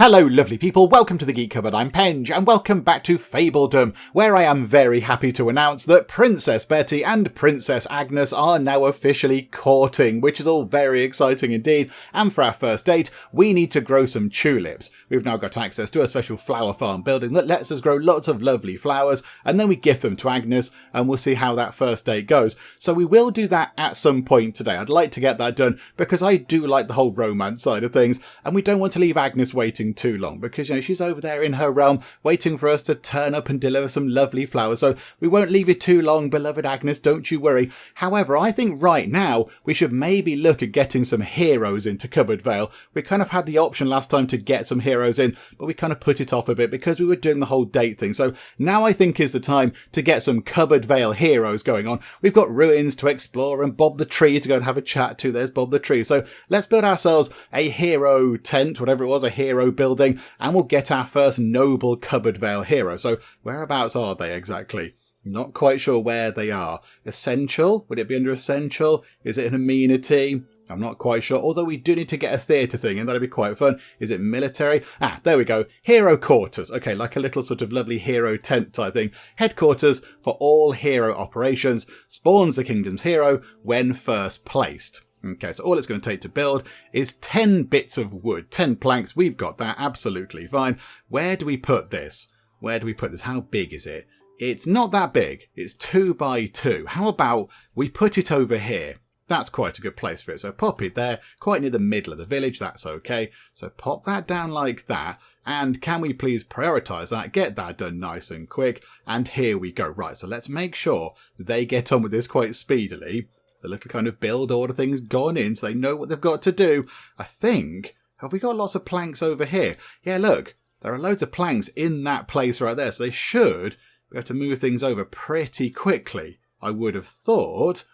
Hello lovely people, welcome to the Geek Cupboard, I'm Penge, and welcome back to Fabledom, where I am very happy to announce that Princess Betty and Princess Agnes are now officially courting, which is all very exciting indeed, and for our first date, we need to grow some tulips. We've now got access to a special flower farm building that lets us grow lots of lovely flowers, and then we gift them to Agnes, and we'll see how that first date goes. So we will do that at some point today. I'd like to get that done, because I do like the whole romance side of things, and we don't want to leave Agnes waiting too long because, you know, she's over there in her realm waiting for us to turn up and deliver some lovely flowers. So we won't leave it too long, beloved Agnes, don't you worry. However, I think right now we should maybe look at getting some heroes into CupboardVale. We kind of had the option last time to get some heroes in, but we kind of put it off a bit because we were doing the whole date thing. So now I think is the time to get some CupboardVale heroes going on. We've got ruins to explore and Bob the Tree to go and have a chat to. There's Bob the Tree. So let's build ourselves a hero tent, whatever it was, a hero building, and we'll get our first noble CupboardVale hero. So whereabouts are they exactly? Not quite sure where they are. Essential? Would it be under essential? Is it an amenity? I'm not quite sure, although we do need to get a theatre thing and that'd be quite fun. Is it military? Ah, there we go. Hero quarters. Okay, like a little sort of lovely hero tent type thing. Headquarters for all hero operations. Spawns the kingdom's hero when first placed. Okay, so all it's going to take to build is 10 bits of wood, 10 planks. We've got that absolutely fine. Where do we put this? Where do we put this? How big is it? It's not that big. It's 2 by 2. How about we put it over here? That's quite a good place for it. So pop it there, quite near the middle of the village. That's okay. So pop that down like that. And can we please prioritise that? Get that done nice and quick. And here we go. Right, so let's make sure they get on with this quite speedily. The little kind of build order thing's gone in, so they know what they've got to do. I think, have we got lots of planks over here? Yeah, look, there are loads of planks in that place right there, so they should be able to move things over pretty quickly, I would have thought.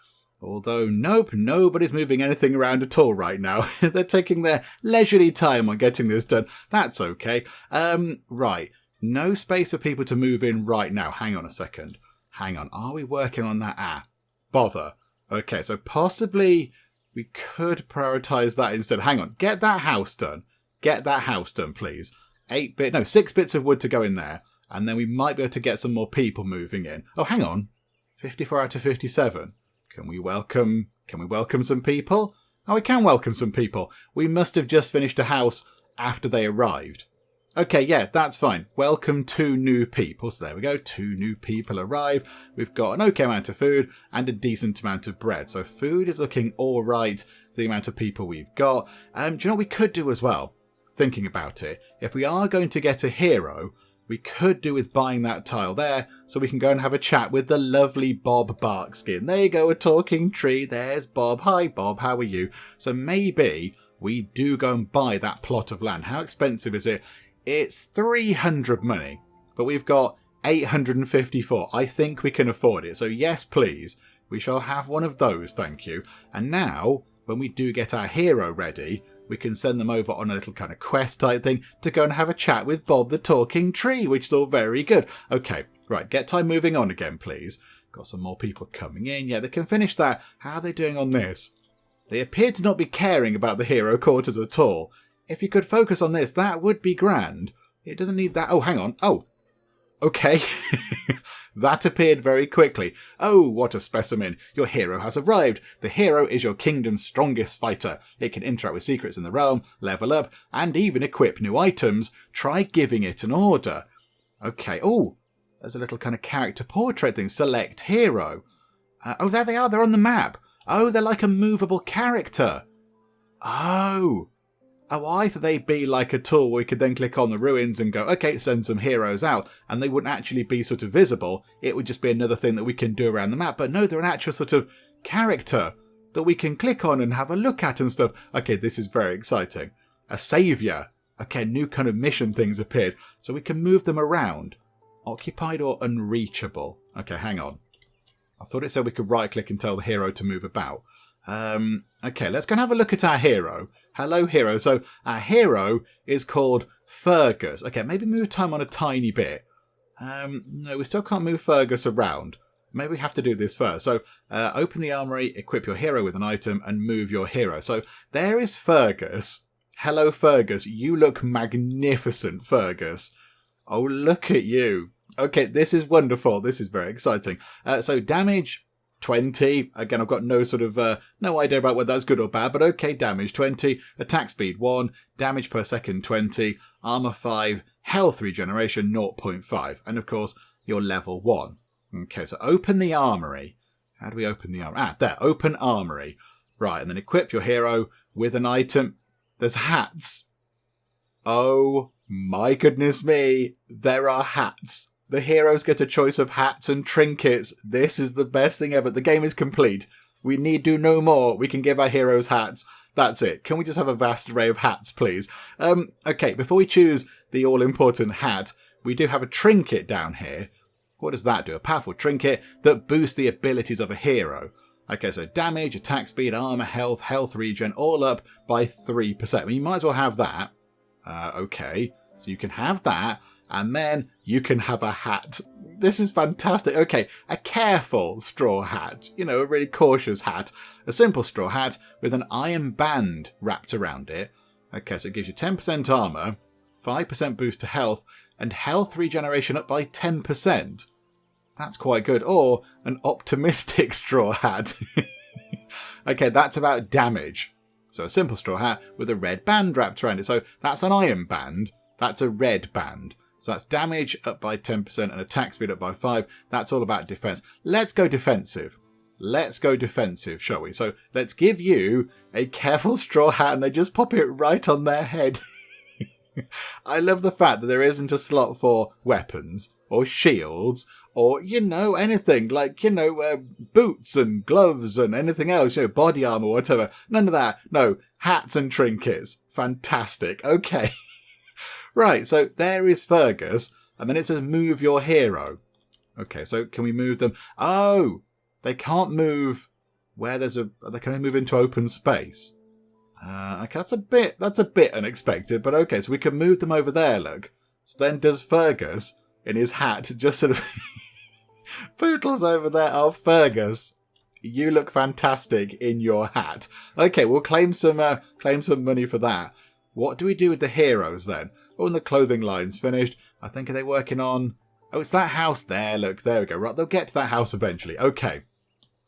Although, nope, nobody's moving anything around at all right now. They're taking their leisurely time on getting this done. That's okay. Right, no space for people to move in right now. Hang on a second. Hang on, are we working on that? Ah, bother. Okay, so possibly we could prioritise that instead. Hang on, get that house done. Get that house done, please. 6 bits of wood to go in there. And then we might be able to get some more people moving in. Oh, hang on. 54 out of 57. Can we welcome some people? Oh, we can welcome some people. We must have just finished a house after they arrived. Okay, yeah, that's fine. Welcome 2 new people. So there we go. 2 new people arrive. We've got an okay amount of food and a decent amount of bread. So food is looking all right for the amount of people we've got. Do you know what we could do as well? Thinking about it. If we are going to get a hero, we could do with buying that tile there so we can go and have a chat with the lovely Bob Barkskin. There you go, a talking tree. There's Bob. Hi, Bob. How are you? So maybe we do go and buy that plot of land. How expensive is it? It's 300 money, but we've got 854. I think we can afford it. So yes, please. We shall have one of those, thank you. And now, when we do get our hero ready, we can send them over on a little kind of quest type thing to go and have a chat with Bob the Talking Tree, which is all very good. Okay, right, get time moving on again, please. Got some more people coming in. Yeah, they can finish that. How are they doing on this? They appear to not be caring about the hero quarters at all. If you could focus on this, that would be grand. It doesn't need that. Oh, hang on. Oh, okay. That appeared very quickly. Oh, what a specimen. Your hero has arrived. The hero is your kingdom's strongest fighter. It can interact with secrets in the realm, level up, and even equip new items. Try giving it an order. Okay. Oh, there's a little kind of character portrait thing. Select hero. Oh, there they are. They're on the map. Oh, they're like a movable character. Oh, I thought they'd be like a tool where we could then click on the ruins and go, okay, send some heroes out. And they wouldn't actually be sort of visible. It would just be another thing that we can do around the map. But no, they're an actual sort of character that we can click on and have a look at and stuff. Okay, this is very exciting. A saviour. Okay, new kind of mission things appeared. So we can move them around. Occupied or unreachable. Okay, hang on. I thought it said we could right click and tell the hero to move about. Okay, let's go and have a look at our hero. Hello, hero. So our hero is called Fergus. Okay, maybe move time on a tiny bit. No, we still can't move Fergus around. Maybe we have to do this first. So open the armory, equip your hero with an item, and move your hero. So there is Fergus. Hello, Fergus. You look magnificent, Fergus. Oh, look at you. Okay, this is wonderful. This is very exciting. So damage 20. Again, I've got no sort of no idea about whether that's good or bad, but okay, damage 20, attack speed 1, damage per second 20, armor 5, health regeneration 0.5, and of course, you're level 1. Okay, so open the armory. How do we open the armory? There, open armory. Right, and then equip your hero with an item. There's hats. Oh my goodness me, there are hats. The heroes get a choice of hats and trinkets. This is the best thing ever. The game is complete. We need do no more. We can give our heroes hats. That's it. Can we just have a vast array of hats, please? Okay, before we choose the all-important hat, we do have a trinket down here. What does that do? A powerful trinket that boosts the abilities of a hero. Okay, so damage, attack speed, armor, health, health regen, all up by 3%. I mean, you might as well have that. Okay, so you can have that. And then you can have a hat. This is fantastic. Okay, a careful straw hat. You know, a really cautious hat. A simple straw hat with an iron band wrapped around it. Okay, so it gives you 10% armor, 5% boost to health, and health regeneration up by 10%. That's quite good. Or an optimistic straw hat. Okay, that's about damage. So a simple straw hat with a red band wrapped around it. So that's an iron band. That's a red band. So that's damage up by 10% and attack speed up by 5. That's all about defense. Let's go defensive. Let's go defensive, shall we? So let's give you a careful straw hat and they just pop it right on their head. I love the fact that there isn't a slot for weapons or shields or, you know, anything like, you know, boots and gloves and anything else, you know, body armor, whatever. None of that. No, hats and trinkets. Fantastic. Okay. Right, so there is Fergus, and then it says move your hero. Okay, so can we move them? Oh, they can't move where there's a... They can only move into open space. Okay, that's a bit unexpected, but okay, so we can move them over there, look. So then does Fergus, in his hat, just sort of poodles over there? Oh, Fergus, you look fantastic in your hat. Okay, we'll claim some money for that. What do we do with the heroes then? Oh, and the clothing line's finished. I think, are they working on... Oh, it's that house there. Look, there we go. Right, they'll get to that house eventually. Okay.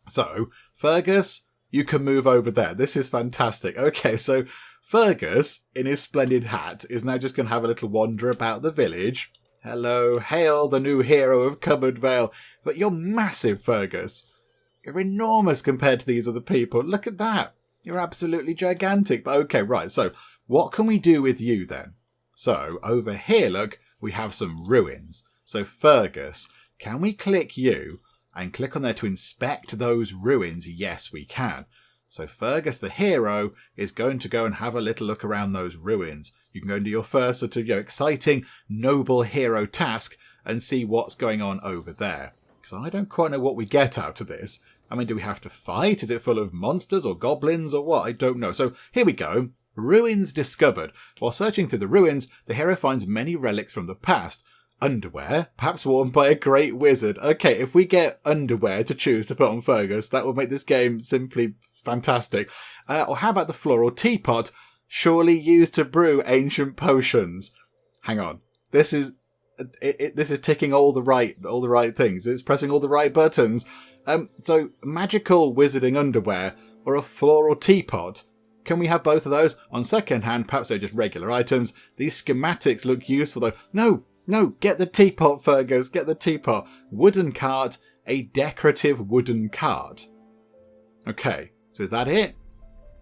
So, Fergus, you can move over there. This is fantastic. Okay, so Fergus, in his splendid hat, is now just going to have a little wander about the village. Hello, hail the new hero of CupboardVale. But you're massive, Fergus. You're enormous compared to these other people. Look at that. You're absolutely gigantic. But okay, right, so what can we do with you then? So, over here, look, we have some ruins. So, Fergus, can we click you and click on there to inspect those ruins? Yes, we can. So, Fergus, the hero, is going to go and have a little look around those ruins. You can go and do your first sort of, you know, exciting, noble hero task and see what's going on over there. Because I don't quite know what we get out of this. I mean, do we have to fight? Is it full of monsters or goblins or what? I don't know. So, here we go. Ruins discovered. While searching through the ruins, the hero finds many relics from the past. Underwear, perhaps worn by a great wizard. Okay, if we get underwear to choose to put on Fergus, that will make this game simply fantastic. Or how about the floral teapot, surely used to brew ancient potions? Hang on, this is ticking all the right things. It's pressing all the right buttons. So magical wizarding underwear or a floral teapot. Can we have both of those? On second hand, perhaps they're just regular items. These schematics look useful though. No, get the teapot, Fergus, get the teapot. Wooden cart, a decorative wooden cart. Okay, so is that it?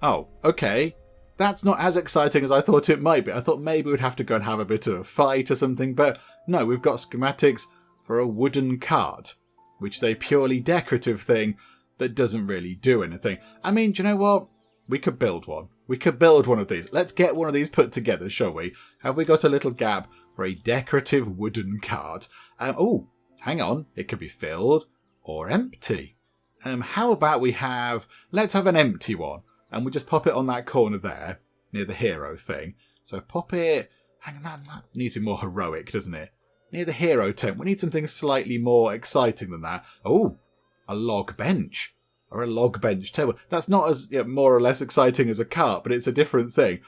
Oh, okay. That's not as exciting as I thought it might be. I thought maybe we'd have to go and have a bit of a fight or something, but no, we've got schematics for a wooden cart, which is a purely decorative thing that doesn't really do anything. I mean, do you know what? We could build one. We could build one of these. Let's get one of these put together, shall we? Have we got a little gap for a decorative wooden cart? Oh, hang on. It could be filled or empty. How about we have... Let's have an empty one. And we just pop it on that corner there, near the hero thing. So pop it... Hang on, that needs to be more heroic, doesn't it? Near the hero tent. We need something slightly more exciting than that. Oh, a log bench. or a log bench table. That's not as more or less exciting as a cart, but it's a different thing.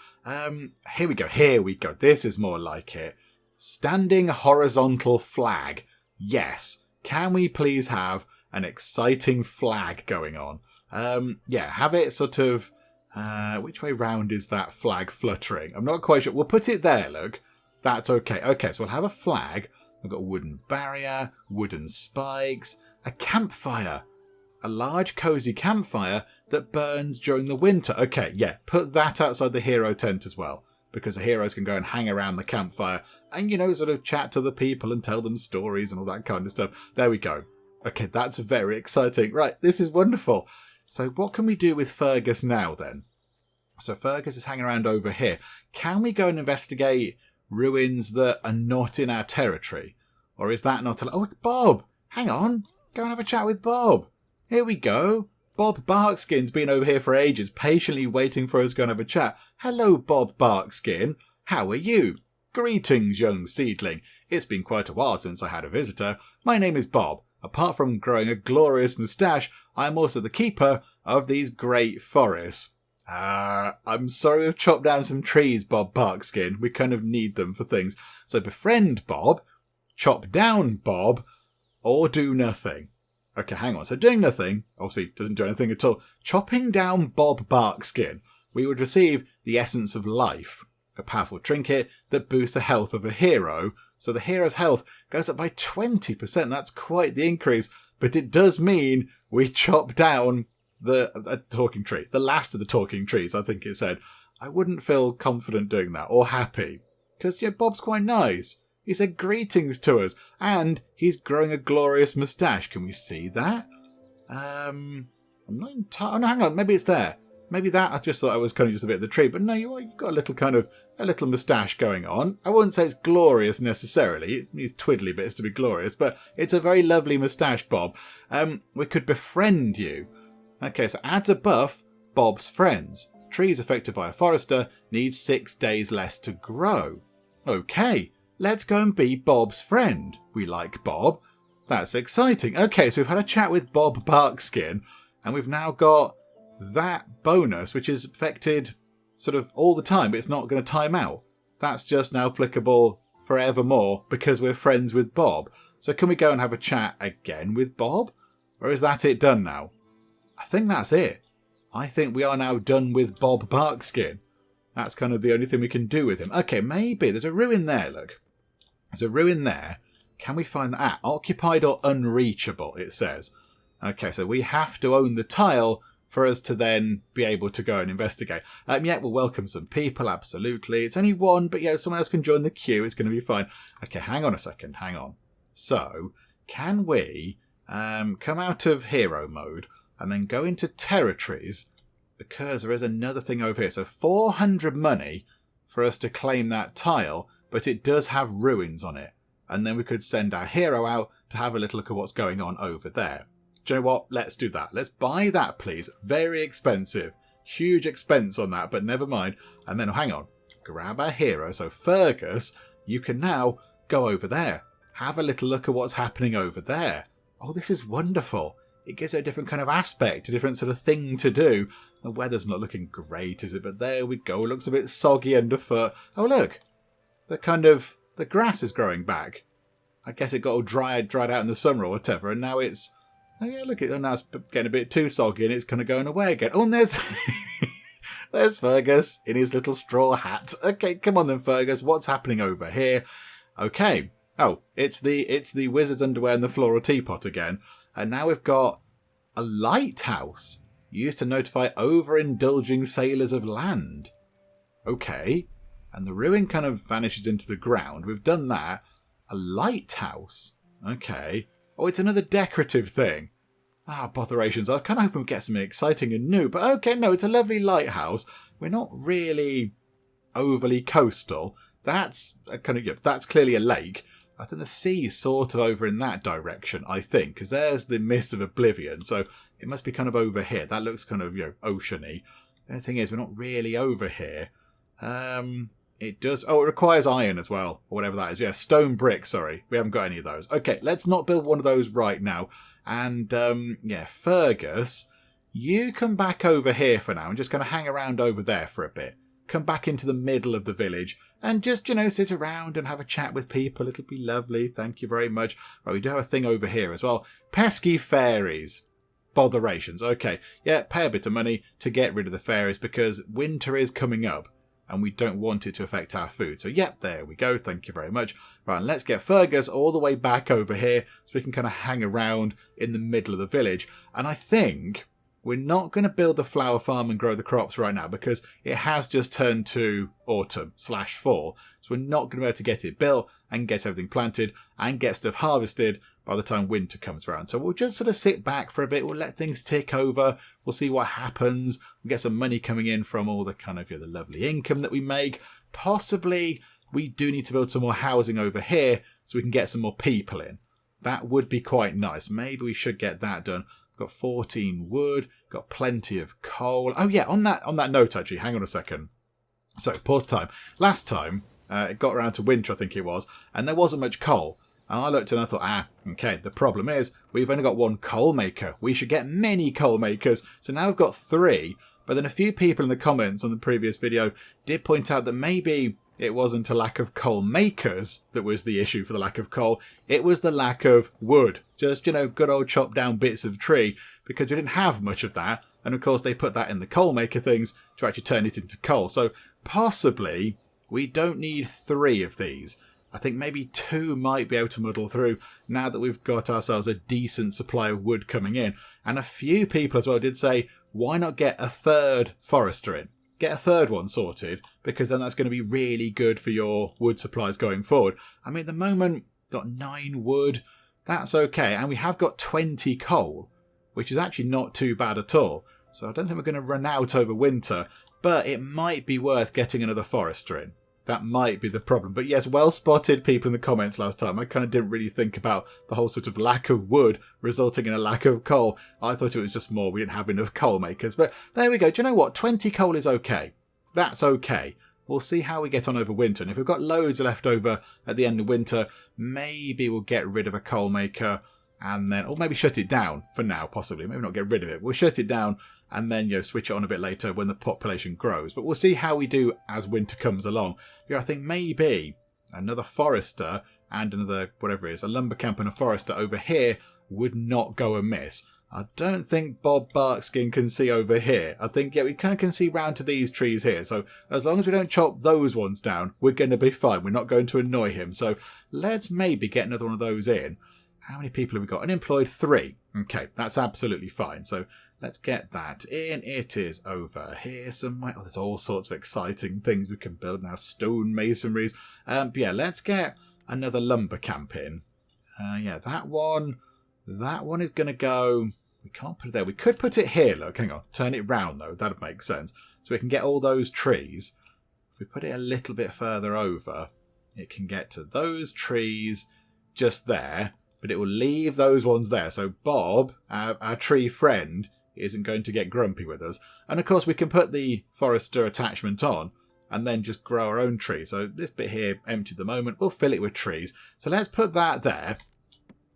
Here we go. This is more like it. Standing horizontal flag. Yes. Can we please have an exciting flag going on? Have it sort of... which way round is that flag fluttering? I'm not quite sure. We'll put it there, look. That's okay. Okay, so we'll have a flag. We've got a wooden barrier, wooden spikes, a campfire. A large cosy campfire that burns during the winter. Okay, yeah, put that outside the hero tent as well. Because the heroes can go and hang around the campfire and, sort of chat to the people and tell them stories and all that kind of stuff. There we go. Okay, that's very exciting. Right, this is wonderful. So what can we do with Fergus now then? So Fergus is hanging around over here. Can we go and investigate ruins that are not in our territory? Or is that not... Oh, Bob! Hang on. Go and have a chat with Bob. Here we go. Bob Barkskin's been over here for ages, patiently waiting for us to go and have a chat. Hello, Bob Barkskin. How are you? Greetings, young seedling. It's been quite a while since I had a visitor. My name is Bob. Apart from growing a glorious moustache, I am also the keeper of these great forests. I'm sorry we've chopped down some trees, Bob Barkskin. We kind of need them for things. So befriend Bob, chop down Bob, or do nothing. Okay, hang on. So doing nothing, obviously doesn't do anything at all. Chopping down Bob Barkskin, we would receive the essence of life, a powerful trinket that boosts the health of a hero. So the hero's health goes up by 20%. That's quite the increase. But it does mean we chop down the talking tree. The last of the talking trees, I think it said. I wouldn't feel confident doing that or happy. Because, Bob's quite nice. He said greetings to us, and he's growing a glorious moustache. Can we see that? I'm not entirely... Oh, no, hang on. Maybe it's there. Maybe that... I just thought I was kind of just a bit of the tree. But no, you've got a little kind of... a little moustache going on. I wouldn't say it's glorious necessarily. It needs twiddly bits to be glorious. But it's a very lovely moustache, Bob. We could befriend you. Okay, so adds a buff. Bob's friends. Trees affected by a forester need 6 days less to grow. Okay. Let's go and be Bob's friend. We like Bob. That's exciting. Okay, so we've had a chat with Bob Barkskin, and we've now got that bonus, which is affected sort of all the time, but it's not going to time out. That's just now applicable forevermore because we're friends with Bob. So can we go and have a chat again with Bob? Or is that it done now? I think that's it. I think we are now done with Bob Barkskin. That's kind of the only thing we can do with him. Okay, maybe. There's a ruin there, look. There's a ruin there. Can we find that? Occupied or unreachable, it says. Okay, so we have to own the tile for us to then be able to go and investigate. We'll welcome some people, absolutely. It's only one, but someone else can join the queue. It's going to be fine. Okay, hang on a second. Hang on. So, can we come out of hero mode and then go into territories? Because there is another thing over here. So 400 money for us to claim that tile, but it does have ruins on it. And then we could send our hero out to have a little look at what's going on over there. Do you know what? Let's do that. Let's buy that, please. Very expensive. Huge expense on that, but never mind. And then, hang on. Grab our hero. So Fergus, you can now go over there. Have a little look at what's happening over there. Oh, this is wonderful. It gives it a different kind of aspect, a different sort of thing to do. The weather's not looking great, is it? But there we go. It looks a bit soggy underfoot. Oh, look. The grass is growing back. I guess it got all dried out in the summer or whatever, and now it's... Oh yeah, look, now it's getting a bit too soggy and it's kind of going away again. Oh, and there's... there's Fergus in his little straw hat. Okay, come on then, Fergus. What's happening over here? Okay. Oh, it's the wizard's underwear and the floral teapot again. And now we've got a lighthouse used to notify overindulging sailors of land. Okay. And the ruin kind of vanishes into the ground. We've done that. A lighthouse. Okay. Oh, it's another decorative thing. Botherations. I was kind of hoping we'd get something exciting and new. But okay, no, it's a lovely lighthouse. We're not really overly coastal. That's that's clearly a lake. I think the sea is sort of over in that direction, I think. Because there's the Mist of Oblivion. So it must be kind of over here. That looks kind of, oceany. The only thing is, we're not really over here. It does... Oh, it requires iron as well, or whatever that is. Yeah, stone brick, sorry. We haven't got any of those. Okay, let's not build one of those right now. And, Fergus, you come back over here for now and just kind of hang around over there for a bit. Come back into the middle of the village and just, sit around and have a chat with people. It'll be lovely. Thank you very much. Right, we do have a thing over here as well. Pesky fairies. Botherations. Okay, yeah, pay a bit of money to get rid of the fairies because winter is coming up and we don't want it to affect our food. So, yep, there we go. Thank you very much. Right, and let's get Fergus all the way back over here so we can kind of hang around in the middle of the village. And I think we're not going to build the flower farm and grow the crops right now because it has just turned to autumn/fall. So we're not going to be able to get it built and get everything planted and get stuff harvested by the time winter comes around. So we'll just sort of sit back for a bit. We'll let things tick over. We'll see what happens. We'll get some money coming in from all the kind of the lovely income that we make. Possibly we do need to build some more housing over here so we can get some more people in. That would be quite nice. Maybe we should get that done. Got 14 wood, got plenty of coal. Oh yeah, on that note actually, hang on a second. So pause time. Last time it got around to winter, I think it was, and there wasn't much coal. And I looked and I thought, okay, the problem is we've only got one coal maker. We should get many coal makers. So now we've got 3. But then a few people in the comments on the previous video did point out that maybe it wasn't a lack of coal makers that was the issue for the lack of coal. It was the lack of wood. Just, good old chopped down bits of tree because we didn't have much of that. And of course they put that in the coal maker things to actually turn it into coal. So possibly we don't need 3 of these. I think maybe 2 might be able to muddle through now that we've got ourselves a decent supply of wood coming in. And a few people as well did say, why not get a 3rd forester in? Get a 3rd one sorted, because then that's going to be really good for your wood supplies going forward. I mean, at the moment, got 9 wood. That's okay. And we have got 20 coal, which is actually not too bad at all. So I don't think we're going to run out over winter, but it might be worth getting another forester in. That might be the problem. But yes, well spotted people in the comments last time. I kind of didn't really think about the whole sort of lack of wood resulting in a lack of coal. I thought it was just more we didn't have enough coal makers. But there we go. Do you know what? 20 coal is okay. That's okay. We'll see how we get on over winter. And if we've got loads left over at the end of winter, maybe we'll get rid of a coal maker and then, or maybe shut it down for now, possibly. Maybe not get rid of it. We'll shut it down and then, switch it on a bit later when the population grows. But we'll see how we do as winter comes along. I think maybe another forester and another, whatever it is, a lumber camp and a forester over here would not go amiss. I don't think Bob Barkskin can see over here. I think, we kind of can see round to these trees here. So as long as we don't chop those ones down, we're going to be fine. We're not going to annoy him. So let's maybe get another one of those in. How many people have we got? Unemployed 3. Okay, that's absolutely fine. So let's get that in. It is over here somewhere. Oh, there's all sorts of exciting things we can build now. Stone masonries. But yeah, let's get another lumber camp in. That one is going to go... We can't put it there. We could put it here, look. Hang on. Turn it round, though. That would make sense. So we can get all those trees. If we put it a little bit further over, it can get to those trees just there. But it will leave those ones there. So Bob, our tree friend, isn't going to get grumpy with us. And of course we can put the forester attachment on and then just grow our own tree. So this bit here, empty at the moment, we'll fill it with trees. So let's put that there.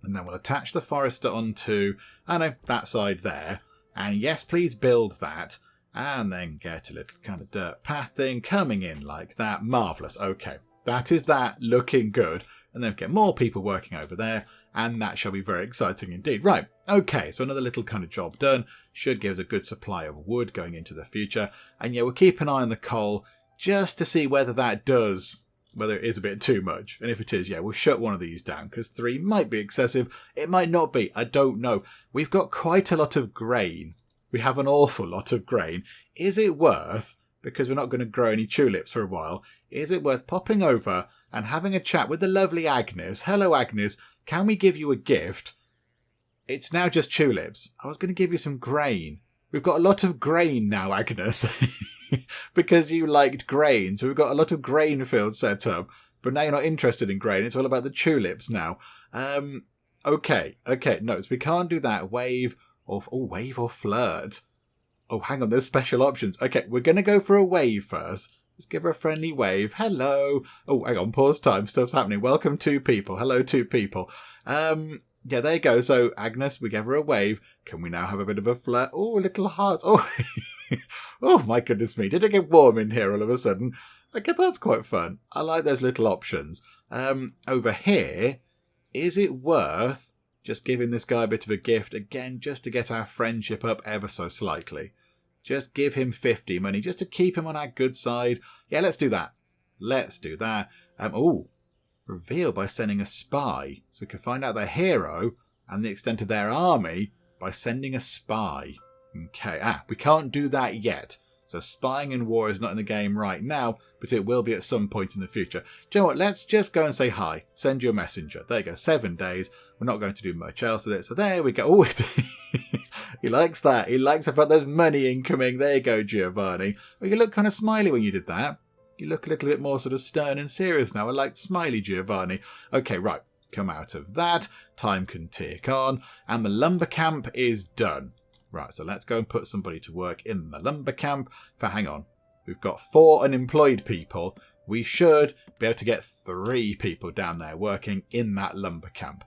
And then we'll attach the forester onto, that side there. And yes, please build that. And then get a little kind of dirt path thing coming in like that. Marvellous. Okay, that is that looking good. And then get more people working over there. And that shall be very exciting indeed. Right, okay, so another little kind of job done. Should give us a good supply of wood going into the future. And we'll keep an eye on the coal just to see whether that does, whether it is a bit too much. And if it is, we'll shut one of these down because 3 might be excessive. It might not be, I don't know. We've got quite a lot of grain. We have an awful lot of grain. Is it worth, because we're not going to grow any tulips for a while, is it worth popping over and having a chat with the lovely Agnes? Hello, Agnes. Can we give you a gift? It's now just tulips. I was going to give you some grain. We've got a lot of grain now, Agnes. Because you liked grain. So we've got a lot of grain fields set up. But now you're not interested in grain. It's all about the tulips now. Okay. No, so we can't do that. Wave or flirt. Oh, hang on. There's special options. Okay, we're going to go for a wave first. Let's give her a friendly wave. Hello. Oh, hang on. Pause time. Stuff's happening. Welcome 2 people. Hello, 2 people. Yeah, there you go. So, Agnes, we gave her a wave. Can we now have a bit of a flirt? Oh, little heart. Oh, oh my goodness me. Did it get warm in here all of a sudden? Okay, that's quite fun. I like those little options. Over here, is it worth just giving this guy a bit of a gift, again, just to get our friendship up ever so slightly? Just give him 50 money, just to keep him on our good side. Yeah, let's do that. Let's do that. Reveal by sending a spy. So we can find out their hero and the extent of their army by sending a spy. Okay, we can't do that yet. So spying in war is not in the game right now, but it will be at some point in the future. Do you know what? Let's just go and say hi. Send your messenger. There you go. 7 days. We're not going to do much else with it. So there we go. Oh, he likes that. He likes the fact there's money incoming. There you go, Giovanni. Oh, you look kind of smiley when you did that. You look a little bit more sort of stern and serious now. I like smiley Giovanni. Okay, right. Come out of that. Time can tick on. And the lumber camp is done. Right, so let's go and put somebody to work in the lumber camp. Hang on. We've got 4 unemployed people. We should be able to get 3 people down there working in that lumber camp.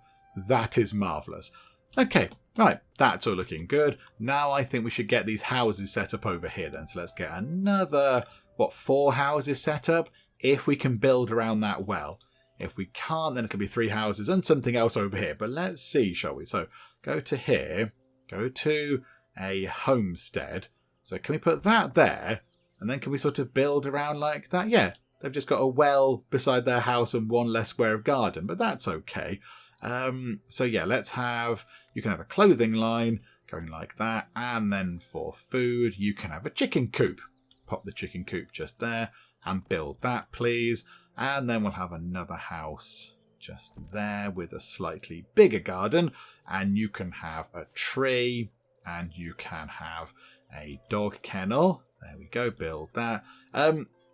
That is marvellous. Okay, right. That's all looking good. Now I think we should get these houses set up over here then. So let's get another... 4 houses set up, if we can build around that well. If we can't, then it'll be 3 houses and something else over here. But let's see, shall we? So go to here, go to a homestead. So can we put that there? And then can we sort of build around like that? Yeah, they've just got a well beside their house and 1 less square of garden, but that's okay. So yeah, let's have, you can have a clothing line going like that. And then for food, you can have a chicken coop. Pop the chicken coop just there and build that, please. And then we'll have another house just there with a slightly bigger garden. And you can have a tree and you can have a dog kennel. There we go, build that.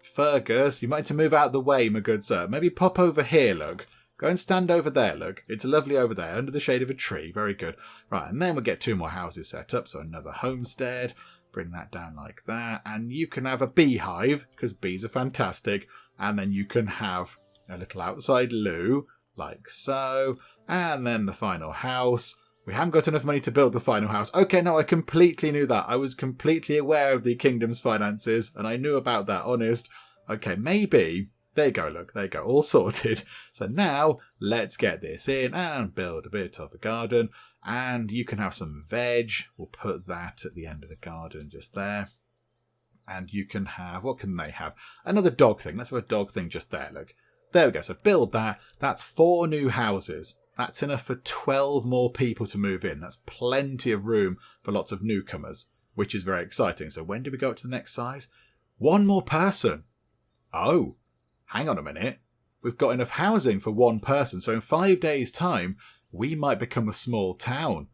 Fergus, you might need to move out of the way, my good sir. Maybe pop over here, look. Go and stand over there, look. It's lovely over there, under the shade of a tree. Very good. Right, and then we'll get 2 more houses set up. So another homestead. Bring that down like that. And you can have a beehive, because bees are fantastic. And then you can have a little outside loo, like so. And then the final house. We haven't got enough money to build the final house. Okay, no, I completely knew that. I was completely aware of the kingdom's finances, and I knew about that, honest. Okay, maybe... There you go, look. There you go, all sorted. So now, let's get this in and build a bit of a garden. And you can have some veg. We'll put that at the end of the garden just there. And you can have... What can they have? Another dog thing. Let's have a dog thing just there, look. There we go. So build that. That's 4 new houses. That's enough for 12 more people to move in. That's plenty of room for lots of newcomers, which is very exciting. So when do we go up to the next size? 1 more person. Oh, hang on a minute. We've got enough housing for 1 person. So in 5 days' time, we might become a small town.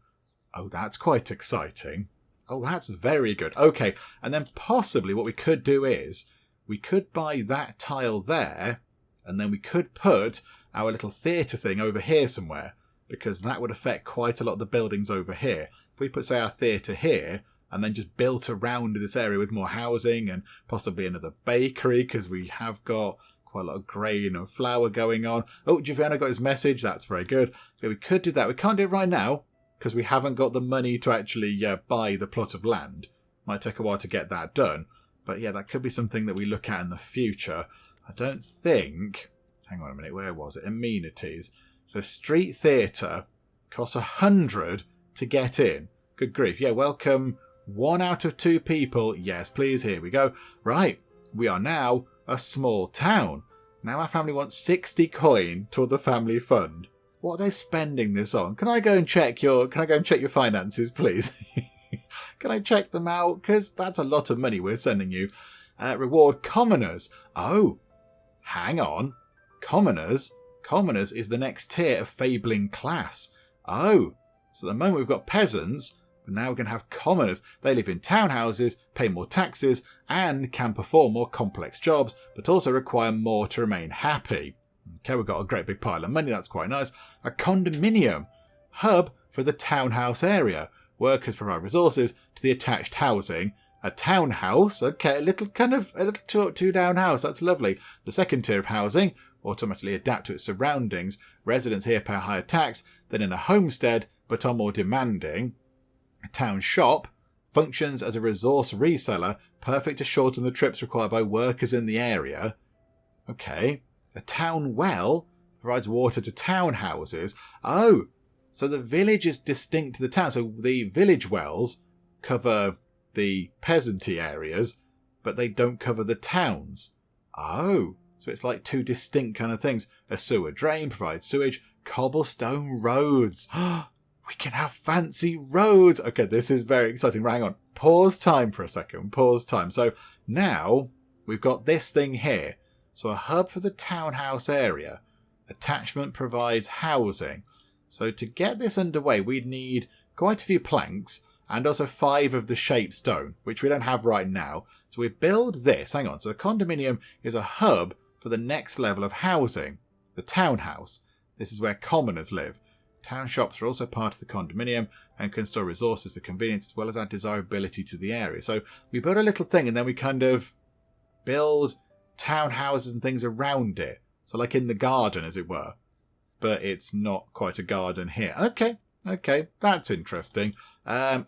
Oh, that's quite exciting. Oh, that's very good. Okay, and then possibly what we could do is we could buy that tile there, and then we could put our little theatre thing over here somewhere, because that would affect quite a lot of the buildings over here. If we put, say, our theatre here, and then just built around this area with more housing and possibly another bakery, because we have got quite a lot of grain and flour going on. Oh, Giovanni got his message. That's very good. Yeah, we could do that. We can't do it right now, because we haven't got the money to actually buy the plot of land. Might take a while to get that done. But yeah, that could be something that we look at in the future. I don't think... Hang on a minute, where was it? Amenities. So street theatre costs 100 to get in. Good grief. Yeah, welcome 1 out of 2 people. Yes, please, here we go. Right, we are now a small town. Now our family wants 60 coin toward the family fund. What are they spending this on? Can I go and check your finances, please? Can I check them out? Because that's a lot of money we're sending you. Reward commoners. Oh, hang on. Commoners is the next tier of fabling class. Oh, so at the moment we've got peasants, but now we're going to have commoners. They live in townhouses, pay more taxes, and can perform more complex jobs, but also require more to remain happy. Okay, we've got a great big pile of money, that's quite nice. A condominium, hub for the townhouse area. Workers provide resources to the attached housing. A townhouse, okay, a little two down house, that's lovely. The second tier of housing, automatically adapt to its surroundings. Residents here pay a higher tax than in a homestead, but are more demanding. A town shop functions as a resource reseller, perfect to shorten the trips required by workers in the area. Okay. A town well provides water to townhouses. Oh, so the village is distinct to the town. So the village wells cover the peasanty areas, but they don't cover the towns. Oh, so it's like two distinct kind of things. A sewer drain provides sewage. Cobblestone roads. We can have fancy roads. Okay, this is very exciting. Hang on. Pause time for a second. Pause time. So now we've got this thing here. So a hub for the townhouse area. Attachment provides housing. So to get this underway, we'd need quite a few planks and also 5 of the shaped stone, which we don't have right now. So we build this. Hang on. So a condominium is a hub for the next level of housing, the townhouse. This is where commoners live. Town shops are also part of the condominium and can store resources for convenience as well as add desirability to the area. So we build a little thing and then we kind of build townhouses and things around it. So like in the garden, as it were. But it's not quite a garden here. Okay, that's interesting. And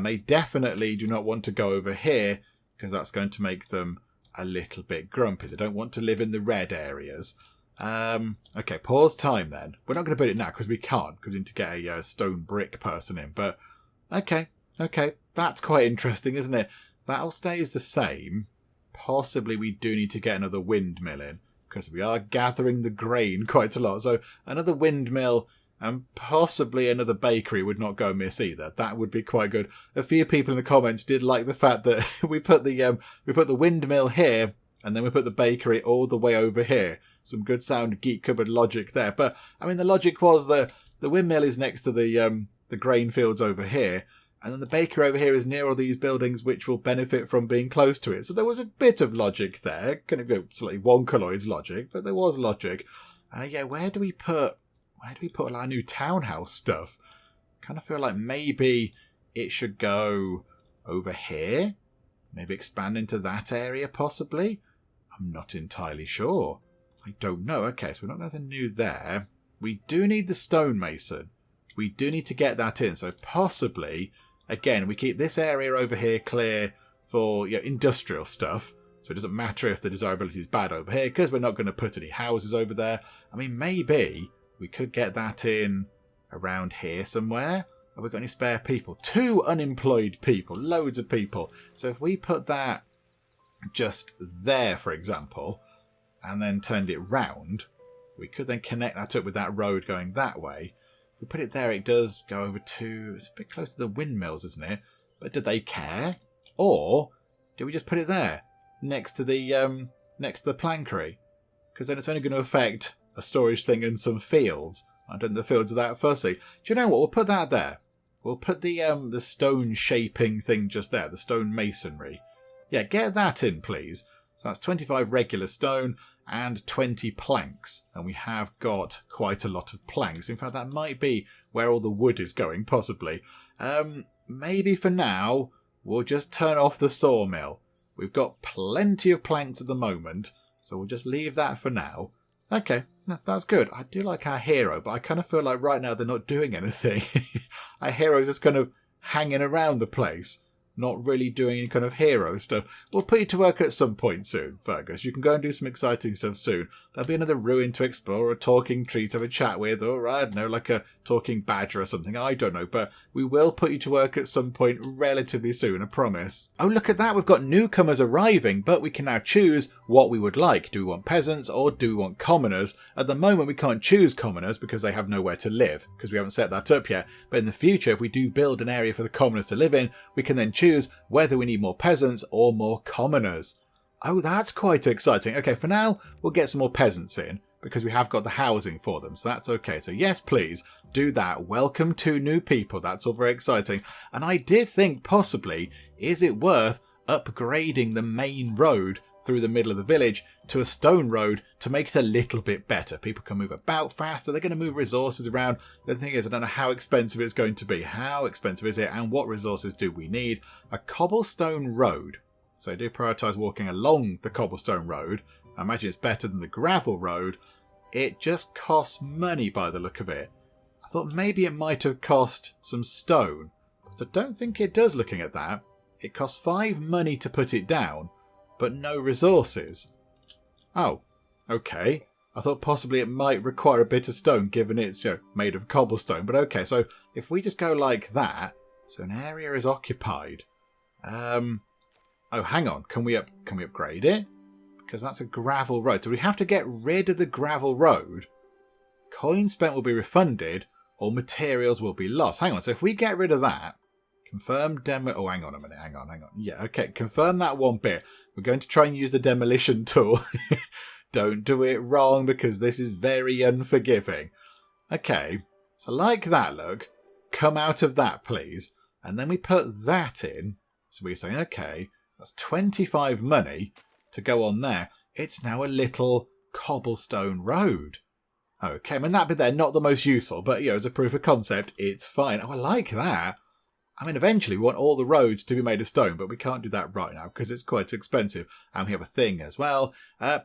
they definitely do not want to go over here because that's going to make them a little bit grumpy. They don't want to live in the red areas. Okay, pause time then. We're not going to put it now because we can't, because we need to get a stone brick person in. But okay, that's quite interesting, isn't it? That all stays the same. Possibly we do need to get another windmill in because we are gathering the grain quite a lot. So another windmill and possibly another bakery would not go amiss either. That would be quite good. A few people in the comments did like the fact that we put the windmill here and then we put the bakery all the way over here. Some good sound Geek Cupboard logic there. But I mean, the logic was the windmill is next to the grain fields over here. And then the bakery over here is near all these buildings which will benefit from being close to it. So there was a bit of logic there. Kind of slightly Wonkaloid's logic, but there was logic. Where do we put all our new townhouse stuff? Kind of feel like maybe it should go over here. Maybe expand into that area possibly. I'm not entirely sure. I don't know. Okay, so we're not going to have anything new there. We do need the stonemason. We do need to get that in. So possibly, again, we keep this area over here clear for industrial stuff. So it doesn't matter if the desirability is bad over here because we're not going to put any houses over there. I mean, maybe we could get that in around here somewhere. Have we got any spare people? 2 unemployed people. Loads of people. So if we put that just there, for example, and then turned it round, we could then connect that up with that road going that way. If we put it there, it does go over to... It's a bit close to the windmills, isn't it? But do they care? Or do we just put it there, next to the Plankery? Because then it's only going to affect a storage thing and some fields. I don't think the fields are that fussy. Do you know what? We'll put that there. We'll put the stone shaping thing just there, the stone masonry. Yeah, get that in, please. So that's 25 regular stone and 20 planks. And we have got quite a lot of planks. In fact, that might be where all the wood is going, possibly. Maybe for now, we'll just turn off the sawmill. We've got plenty of planks at the moment, so we'll just leave that for now. Okay, that's good. I do like our hero, but I kind of feel like right now they're not doing anything. Our hero's just kind of hanging around the place, not really doing any kind of hero stuff. We'll put you to work at some point soon, Fergus. You can go and do some exciting stuff soon. There'll be another ruin to explore, a talking tree to have a chat with, or I don't know, like a talking badger or something. I don't know, but we will put you to work at some point relatively soon, I promise. Oh, look at that. We've got newcomers arriving, but we can now choose what we would like. Do we want peasants or do we want commoners? At the moment, we can't choose commoners because they have nowhere to live, because we haven't set that up yet. But in the future, if we do build an area for the commoners to live in, we can then choose whether we need more peasants or more commoners. Oh, that's quite exciting. Okay, for now, we'll get some more peasants in because we have got the housing for them, so that's okay. So yes, please, do that. Welcome 2 new people. That's all very exciting. And I did think possibly, is it worth upgrading the main road through the middle of the village to a stone road to make it a little bit better? People can move about faster. They're going to move resources around. The thing is, I don't know how expensive it's going to be. How expensive is it and what resources do we need? A cobblestone road. So I do prioritise walking along the cobblestone road I imagine it's better than the gravel road. It just costs money by the look of it. I thought maybe it might have cost some stone, but I don't think it does looking at that. It costs 5 money to put it down, but no resources. Oh, okay. I thought possibly it might require a bit of stone given it's made of cobblestone, but okay, so if we just go like that, so an area is occupied. Oh, hang on, can we upgrade it? Because that's a gravel road. So we have to get rid of the gravel road. Coins spent will be refunded, or materials will be lost. Hang on, so if we get rid of that, confirm demo... Oh, hang on a minute, hang on. Yeah, okay, confirm that one bit. We're going to try and use the demolition tool. Don't do it wrong, because this is very unforgiving. Okay, so like that, look. Come out of that, please. And then we put that in. So we're saying, okay, that's 25 money to go on there. It's now a little cobblestone road. Okay, I mean, that bit there, not the most useful, but, as a proof of concept, it's fine. Oh, I like that. I mean, eventually we want all the roads to be made of stone, but we can't do that right now because it's quite expensive. And we have a thing as well.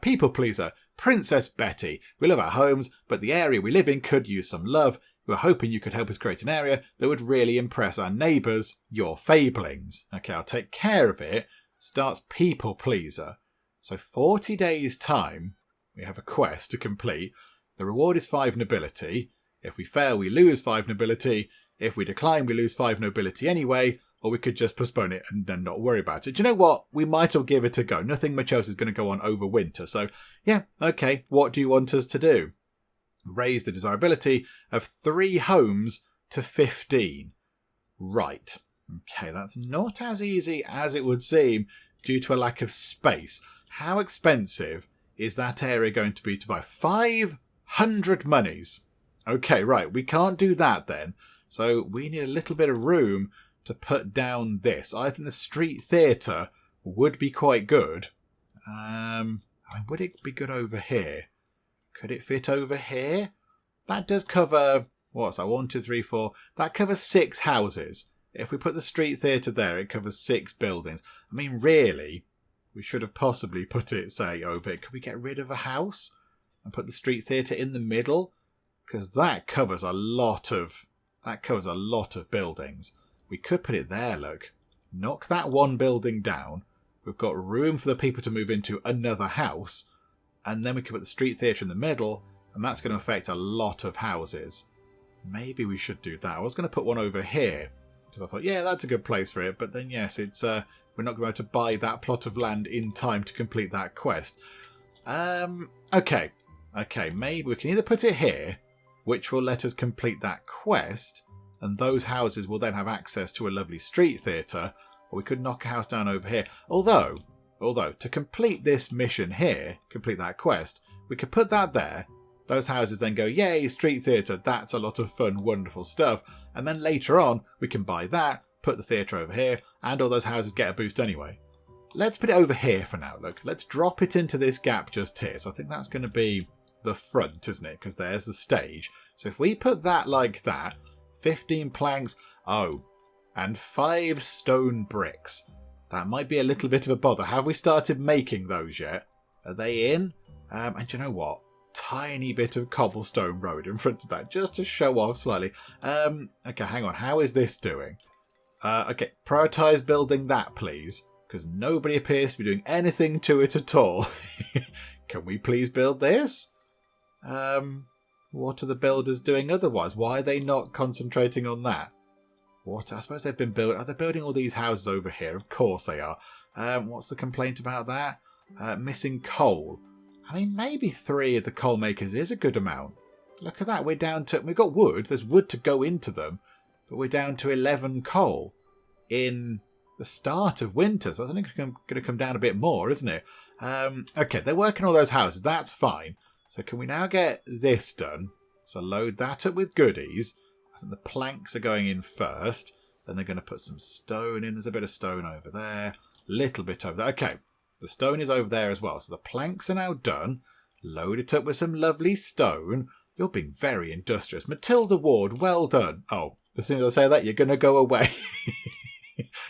People pleaser. Princess Betty. We love our homes, but the area we live in could use some love. We were hoping you could help us create an area that would really impress our neighbours, your Fablings. Okay, I'll take care of it. Starts people pleaser. So 40 days' time, we have a quest to complete. The reward is 5 nobility. If we fail, we lose 5 nobility. If we decline, we lose 5 nobility anyway, or we could just postpone it and then not worry about it. Do you know what? We might as well give it a go. Nothing much else is going to go on over winter. So, yeah, okay, what do you want us to do? Raise the desirability of 3 homes to 15. Right. Okay, that's not as easy as it would seem due to a lack of space. How expensive is that area going to be to buy? 500 monies. Okay, right, we can't do that then. So we need a little bit of room to put down this. I think the street theatre would be quite good. I mean, would it be good over here? Could it fit over here? That does cover, what's that, 1, 2, 3, 4. That covers 6 houses. If we put the street theatre there, it covers 6 buildings. I mean, really, we should have possibly put it, say, over here. Could we get rid of a house and put the street theatre in the middle? Because that covers a lot of buildings. We could put it there, look. Knock that one building down. We've got room for the people to move into another house. And then we could put the street theatre in the middle. And that's going to affect a lot of houses. Maybe we should do that. I was going to put one over here. Because I thought, yeah, that's a good place for it. But then, yes, it's we're not going to be able to buy that plot of land in time to complete that quest. Okay, maybe we can either put it here, which will let us complete that quest, and those houses will then have access to a lovely street theatre, or we could knock a house down over here. Although, to complete this mission here, complete that quest, we could put that there. Those houses then go, yay, street theatre, that's a lot of fun, wonderful stuff. And then later on, we can buy that, put the theatre over here, and all those houses get a boost anyway. Let's put it over here for now, look. Let's drop it into this gap just here. So I think that's going to be the front, isn't it? Because there's the stage. So if we put that like that, 15 planks, oh, and 5 stone bricks. That might be a little bit of a bother. Have we started making those yet? Are they in? And you know what? Tiny bit of cobblestone road in front of that, just to show off slightly. Okay, hang on. How is this doing? Okay, prioritise building that, please. Because nobody appears to be doing anything to it at all. Can we please build this? What are the builders doing otherwise? Why are they not concentrating on that? What? I suppose they've been building... Are they building all these houses over here? Of course they are. What's the complaint about that? Missing coal. I mean, maybe 3 of the coal makers is a good amount. Look at that. We're down to... We've got wood. There's wood to go into them. But we're down to 11 coal in the start of winter. So I think it's going to come down a bit more, isn't it? Okay, they're working all those houses. That's fine. So can we now get this done? So load that up with goodies. I think the planks are going in first. Then they're going to put some stone in. There's a bit of stone over there. Little bit over there. Okay, the stone is over there as well. So the planks are now done. Load it up with some lovely stone. You're being very industrious. Matilda Ward, well done. Oh, as soon as I say that, you're going to go away.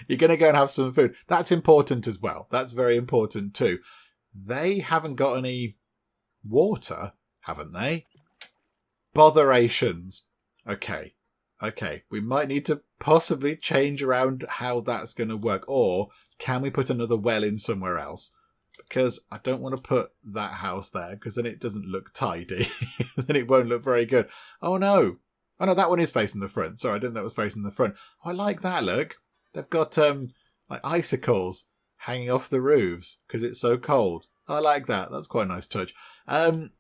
You're going to go and have some food. That's important as well. That's very important too. they haven't got any water, haven't they? Botherations. Okay. We might need to possibly change around how that's going to work. Or can we put another well in somewhere else? Because I don't want to put that house there, because then it doesn't look tidy. Then it won't look very good. Oh no, that one is facing the front. Sorry, I didn't know that was facing the front. Oh, I like that, look. They've got like icicles hanging off the roofs because it's so cold. I like that. That's quite a nice touch.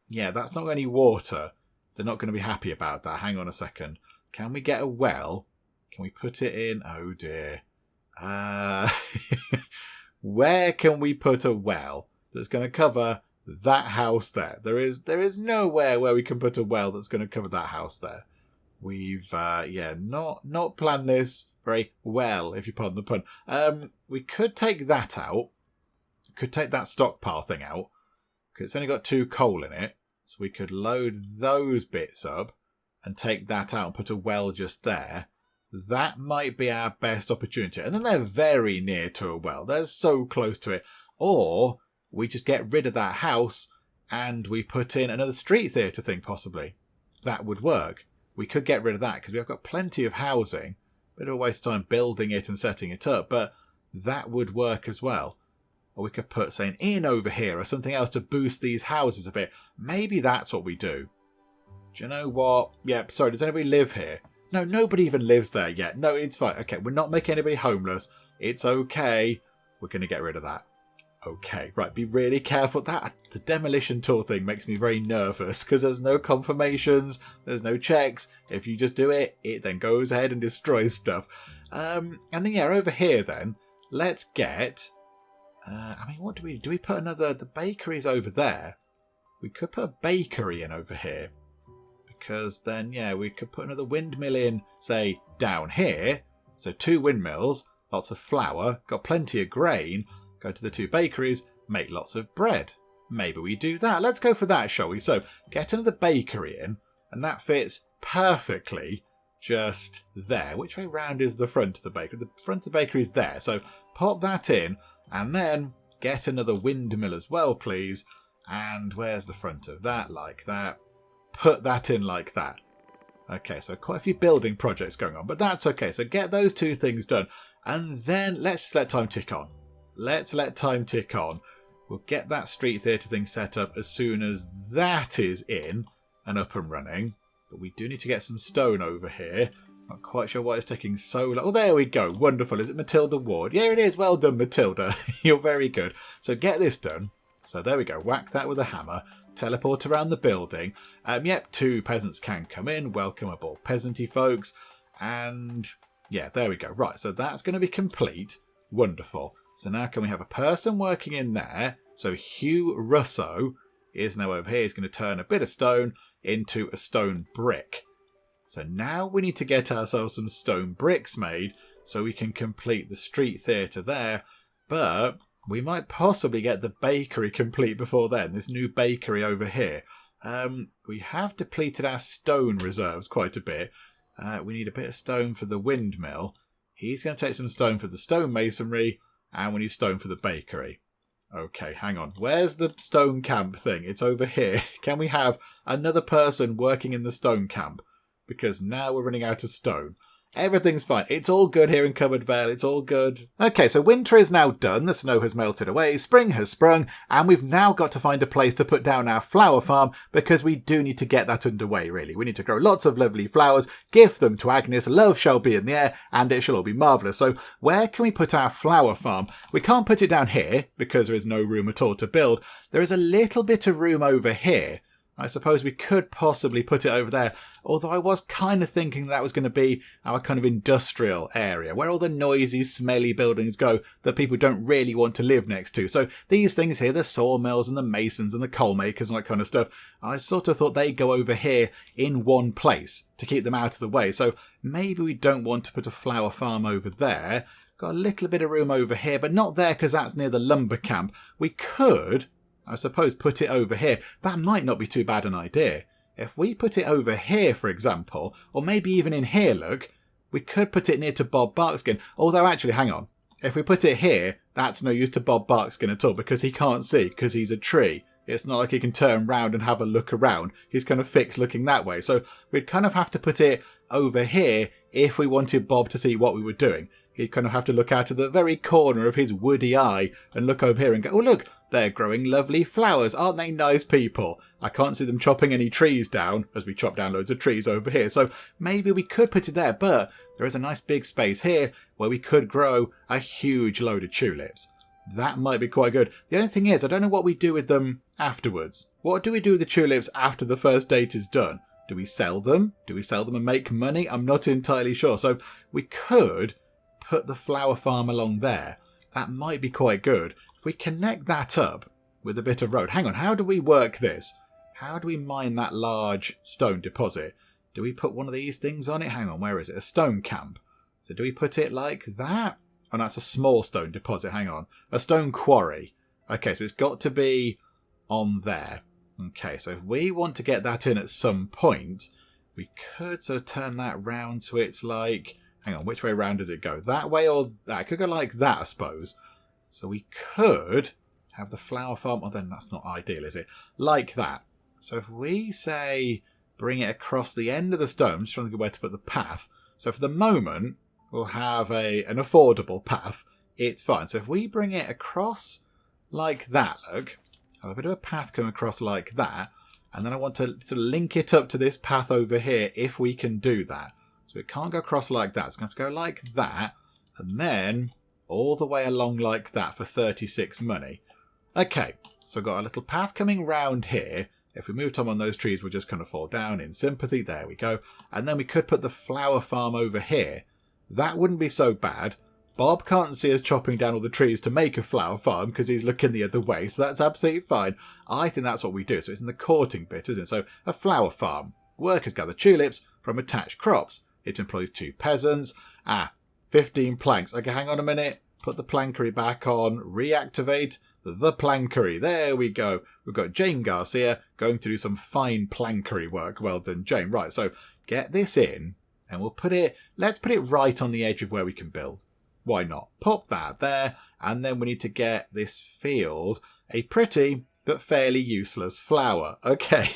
Yeah, that's not any water. They're not going to be happy about that. Hang on a second. Can we get a well? Can we put it in? Oh dear. Where can we put a well that's going to cover that house there? There is nowhere where we can put a well that's going to cover that house there. We've not planned this very well, if you pardon the pun. We could take that out. Could take that stockpile thing out, because it's only got 2 coal in it. So we could load those bits up and take that out and put a well just there. That might be our best opportunity. And then they're very near to a well. They're so close to it. Or we just get rid of that house and we put in another street theatre thing, possibly. That would work. We could get rid of that because we've got plenty of housing. Bit of a waste of time building it and setting it up. But that would work as well. Or we could put, say, an inn over here or something else to boost these houses a bit. Maybe that's what we do. Do you know what? Yeah, sorry, does anybody live here? No, nobody even lives there yet. No, it's fine. Okay, we're not making anybody homeless. It's okay. We're going to get rid of that. Okay, right, be really careful. The demolition tool thing makes me very nervous because there's no confirmations, there's no checks. If you just do it, it then goes ahead and destroys stuff. And then, yeah, over here then, let's get... what do we do? Do we put another... The bakery's over there. We could put a bakery in over here. Because then, yeah, we could put another windmill in, say, down here. So 2 windmills, lots of flour, got plenty of grain. Go to the 2 bakeries, make lots of bread. Maybe we do that. Let's go for that, shall we? So get another bakery in, and that fits perfectly just there. Which way round is the front of the bakery? The front of the bakery is there. So pop that in, and then get another windmill as well, please. And where's the front of that? Like that. Put that in like that. Okay, so quite a few building projects going on, but that's okay. So get those 2 things done, and then let's just let time tick on. Let's let time tick on. We'll get that street theatre thing set up as soon as that is in and up and running. But we do need to get some stone over here. Not quite sure why it's taking so long. Oh, there we go. Wonderful. Is it Matilda Ward? Yeah, it is. Well done, Matilda. You're very good. So get this done. So there we go. Whack that with a hammer. Teleport around the building. Yep, 2 peasants can come in. Welcome aboard, peasanty folks. And yeah, there we go. Right, so that's going to be complete. Wonderful. So now can we have a person working in there? So Hugh Russo is now over here. He's going to turn a bit of stone into a stone brick. So now we need to get ourselves some stone bricks made so we can complete the street theatre there. But we might possibly get the bakery complete before then. This new bakery over here. We have depleted our stone reserves quite a bit. We need a bit of stone for the windmill. He's going to take some stone for the stone masonry. And we need stone for the bakery. Okay, hang on. Where's the stone camp thing? It's over here. Can we have another person working in the stone camp? Because now we're running out of stone. Everything's fine. It's all good here in CupboardVale. It's all good. Okay, so winter is now done. The snow has melted away. Spring has sprung. And we've now got to find a place to put down our flower farm because we do need to get that underway, really. We need to grow lots of lovely flowers, gift them to Agnes, love shall be in the air, and it shall all be marvellous. So where can we put our flower farm? We can't put it down here because there is no room at all to build. There is a little bit of room over here. I suppose we could possibly put it over there, although I was kind of thinking that was going to be our kind of industrial area, where all the noisy, smelly buildings go that people don't really want to live next to. So these things here, the sawmills and the masons and the coal makers and that kind of stuff, I sort of thought they'd go over here in one place to keep them out of the way. So maybe we don't want to put a flower farm over there. Got a little bit of room over here, but not there because that's near the lumber camp. We could, I suppose, put it over here. That might not be too bad an idea. If we put it over here, for example, or maybe even in here, look, we could put it near to Bob Barkskin. Although, actually, hang on. if we put it here, that's no use to Bob Barkskin at all because he can't see because he's a tree. It's not like he can turn round and have a look around. He's kind of fixed looking that way. So we'd kind of have to put it over here if we wanted Bob to see what we were doing. He'd kind of have to look out of the very corner of his woody eye and look over here and go, oh, look, they're growing lovely flowers. Aren't they nice people? I can't see them chopping any trees down as we chop down loads of trees over here. So maybe we could put it there, but there is a nice big space here where we could grow a huge load of tulips. That might be quite good. The only thing is, I don't know what we do with them afterwards. What do we do with the tulips after the first date is done? Do we sell them? Do we sell them and make money? I'm not entirely sure. So we could put the flower farm along there. That might be quite good. If we connect that up with a bit of road. Hang on, how do we work this? How do we mine that large stone deposit? Do we put one of these things on it? Hang on, where is it? A stone camp. So do we put it like that? Oh, that's a small stone deposit. Hang on. A stone quarry. Okay, so it's got to be on there. Okay, so if we want to get that in at some point, we could sort of turn that round so it's like... Hang on, which way round does it go? That way or that? It could go like that, I suppose. So we could have the flower farm... Oh, then that's not ideal, is it? Like that. So if we say bring it across the end of the stone, I'm just trying to think of where to put the path. So for the moment, we'll have an affordable path. It's fine. So if we bring it across like that, look, have a bit of a path come across like that, and then I want to sort of link it up to this path over here if we can do that. So it can't go across like that. It's going to have to go like that, and then all the way along like that for 36 money. Okay, so I've got a little path coming round here. If we move Tom on those trees, we'll just kind of fall down in sympathy. There we go. And then we could put the flower farm over here. That wouldn't be so bad. Bob can't see us chopping down all the trees to make a flower farm because he's looking the other way, so that's absolutely fine. I think that's what we do. So it's in the courting bit, isn't it? So a flower farm. Workers gather tulips from attached crops. It employs 2 peasants. 15 planks. Okay, hang on a minute. Put the plankery back on. Reactivate the plankery. There we go. We've got Jane Garcia going to do some fine plankery work. Well done, Jane. Right, so get this in. And we'll put it, let's put it right on the edge of where we can build. Why not? Pop that there. And then we need to get this field a pretty but fairly useless flower. Okay.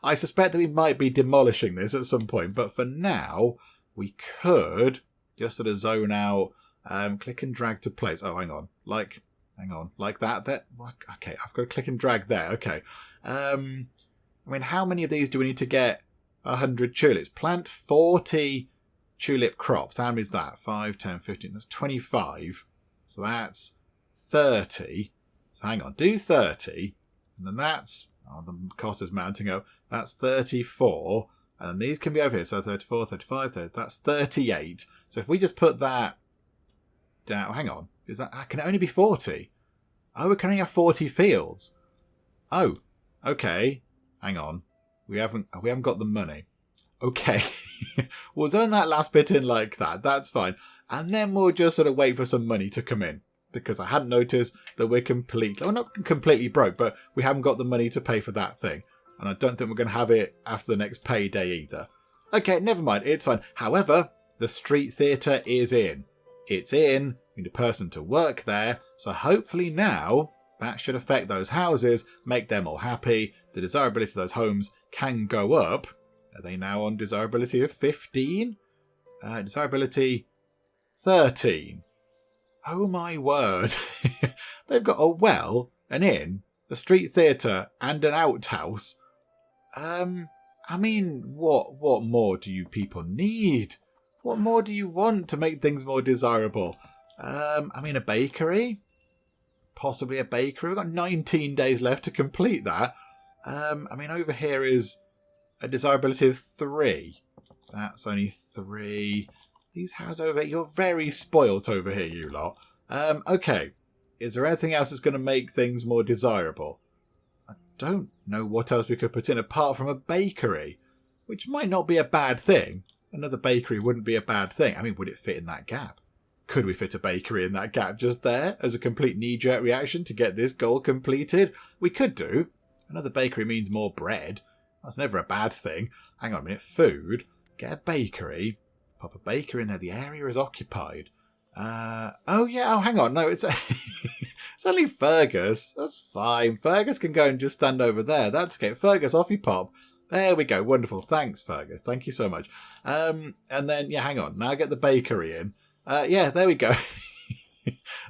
I suspect that we might be demolishing this at some point. But for now, we could just sort of zone out, click and drag to place. Oh, hang on. Like that. There. Okay, I've got to click and drag there. Okay. I mean, how many of these do we need to get 100 tulips? Plant 40 tulip crops. How many is that? 5, 10, 15. That's 25. So that's 30. So hang on. Do 30. And then that's... Oh, the cost is mounting up. That's 34. And then these can be over here. So 34, 35, 30. That's 38. So if we just put that down... Hang on. Can it only be 40? Oh, we can only have 40 fields. Oh, okay. Hang on. We haven't got the money. Okay. We'll zone that last bit in like that. That's fine. And then we'll just sort of wait for some money to come in. Because I hadn't noticed that we're completely... Well, not completely broke, but we haven't got the money to pay for that thing. And I don't think we're going to have it after the next payday either. Okay, never mind. It's fine. However, the street theatre is in. It's in. We need a person to work there. So hopefully now... That should affect those houses, make them all happy. The desirability of those homes can go up. Are they now on desirability of 15? Desirability 13. Oh my word. They've got a well, an inn, a street theatre and an outhouse. I mean, what more do you people need? What more do you want to make things more desirable? I mean, a bakery? Possibly a bakery. We've got 19 days left to complete that. I mean, over here is a desirability of 3. That's only 3. These houses over here, you're very spoilt over here, you lot. Okay. Is there anything else that's going to make things more desirable? I don't know what else we could put in apart from a bakery, which might not be a bad thing. Another bakery wouldn't be a bad thing. I mean, would it fit in that gap? Could we fit a bakery in that gap just there as a complete knee-jerk reaction to get this goal completed? We could do. Another bakery means more bread. That's never a bad thing. Hang on a minute. Food. Get a bakery. Pop a bakery in there. The area is occupied. Oh yeah, oh hang on, no, it's it's only Fergus. That's fine. Fergus can go and just stand over there. That's okay. Fergus, off you pop. There we go. Wonderful. Thanks, Fergus. Thank you so much. And then, yeah, hang on. Now get the bakery in. Yeah, there we go.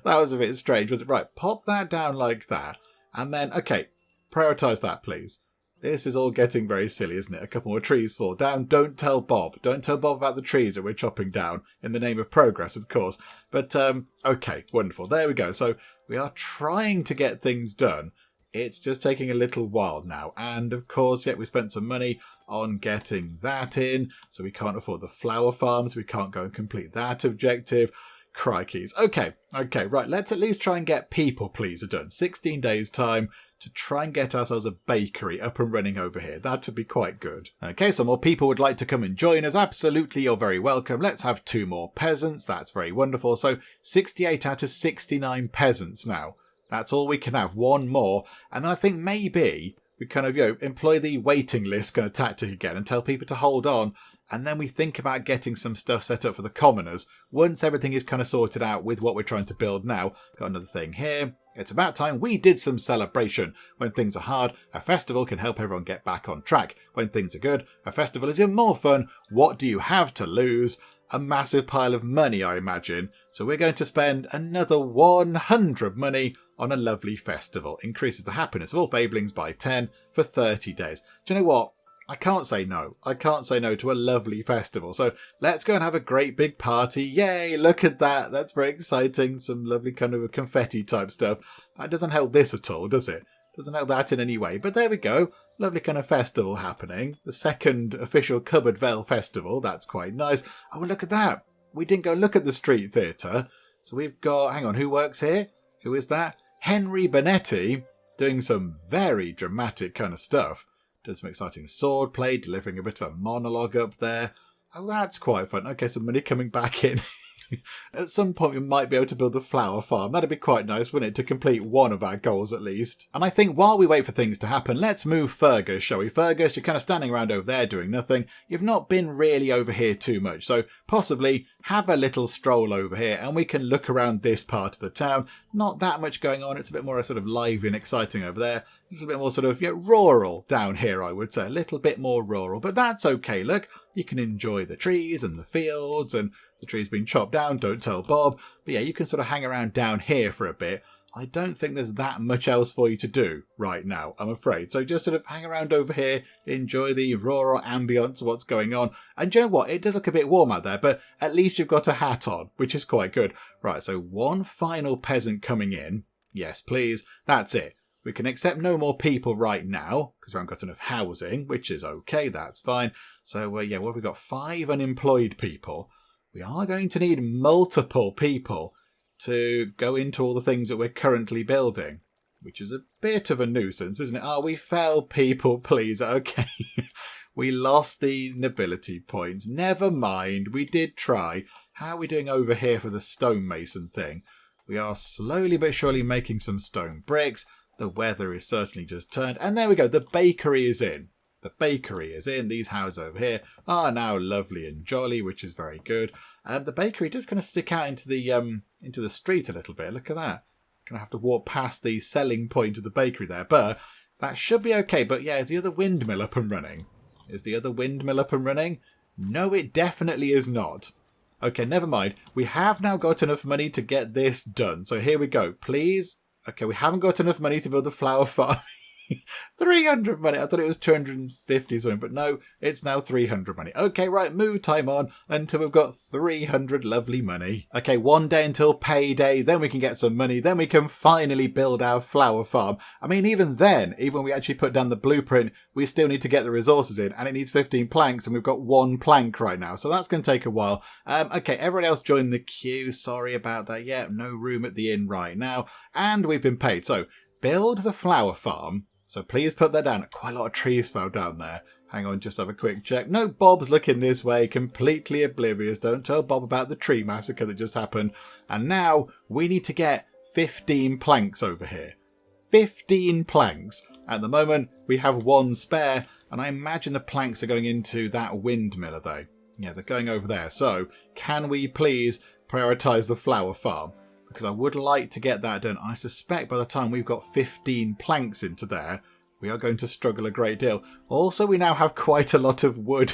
That was a bit strange, was it? Right, pop that down like that. And then, okay, prioritise that, please. This is all getting very silly, isn't it? A couple more trees fall down. Don't tell Bob. Don't tell Bob about the trees that we're chopping down, in the name of progress, of course. But, okay, wonderful. There we go. So we are trying to get things done. It's just taking a little while now. And, of course, we spent some money on getting that in. So we can't afford the flower farms. We can't go and complete that objective. Crikeys. Okay, right. Let's at least try and get people pleaser done. 16 days time to try and get ourselves a bakery up and running over here. That would be quite good. Okay, so more people would like to come and join us. Absolutely, you're very welcome. Let's have 2 more peasants. That's very wonderful. So 68 out of 69 peasants now. That's all we can have. 1 more. And then I think maybe we kind of, employ the waiting list kind of tactic again and tell people to hold on. And then we think about getting some stuff set up for the commoners once everything is kind of sorted out with what we're trying to build now. Got another thing here. It's about time we did some celebration. When things are hard, a festival can help everyone get back on track. When things are good, a festival is even more fun. What do you have to lose? A massive pile of money, I imagine. So we're going to spend another 100 money on a lovely festival. Increases the happiness of all Fablings by 10 for 30 days. Do you know what? I can't say no. I can't say no to a lovely festival. So let's go and have a great big party. Yay, look at that. That's very exciting. Some lovely kind of confetti type stuff. That doesn't help this at all, does it? Doesn't help that in any way. But there we go. Lovely kind of festival happening. The second official CupboardVale festival. That's quite nice. Oh, look at that. We didn't go look at the street theatre. So we've got, hang on, who works here? Who is that? Henry Bonetti doing some very dramatic kind of stuff. Doing some exciting sword play, delivering a bit of a monologue up there. Oh, that's quite fun. Okay, some money coming back in. At some point we might be able to build a flower farm. That'd be quite nice, wouldn't it, to complete one of our goals at least. And I think while we wait for things to happen, let's move Fergus, shall we? Fergus, you're kind of standing around over there doing nothing. You've not been really over here too much, so possibly have a little stroll over here and we can look around this part of the town. Not that much going on. It's a bit more sort of lively and exciting over there. A little bit more sort of rural down here, I would say. A little bit more rural, but that's okay. Look, you can enjoy the trees and the fields and the trees being chopped down. Don't tell Bob. But yeah, you can sort of hang around down here for a bit. I don't think there's that much else for you to do right now, I'm afraid. So just sort of hang around over here, enjoy the rural ambience of what's going on. And do you know what? It does look a bit warm out there, but at least you've got a hat on, which is quite good. Right, so one final peasant coming in. Yes, please. That's it. We can accept no more people right now because we haven't got enough housing, which is okay. That's fine. So, yeah, what have we got? 5 unemployed people. We are going to need multiple people to go into all the things that we're currently building, which is a bit of a nuisance, isn't it? Oh, we fell, people, please. Okay. We lost the nobility points. Never mind. We did try. How are we doing over here for the stonemason thing? We are slowly but surely making some stone bricks. The weather is certainly just turned. And there we go. The bakery is in. The bakery is in. These houses over here are now lovely and jolly, which is very good. The bakery does kind of stick out into the street a little bit. Look at that. Gonna have to walk past the selling point of the bakery there, but that should be okay. But yeah, is the other windmill up and running? Is the other windmill up and running? No, it definitely is not. Okay, never mind. We have now got enough money to get this done. So here we go. Please. Okay, we haven't got enough money to build the flower farm. 300 money. I thought it was 250 something, but no, it's now 300 money. Okay, right, move time on until we've got 300 lovely money. Okay, 1 day until payday, then we can get some money, then we can finally build our flower farm. I mean, even then, even when we actually put down the blueprint, we still need to get the resources in, and it needs 15 planks, and we've got 1 plank right now, so that's going to take a while. Okay, everyone else join the queue. Sorry about that. Yeah, no room at the inn right now, and we've been paid. So, build the flower farm. So please put that down. Quite a lot of trees fell down there. Hang on, just have a quick check. No, Bob's looking this way, completely oblivious. Don't tell Bob about the tree massacre that just happened. And now we need to get 15 planks over here. 15 planks. At the moment, we have 1 spare. And I imagine the planks are going into that windmill, are they? Yeah, they're going over there. So can we please prioritise the flower farm, because I would like to get that done. I suspect by the time we've got 15 planks into there, we are going to struggle a great deal. Also, we now have quite a lot of wood.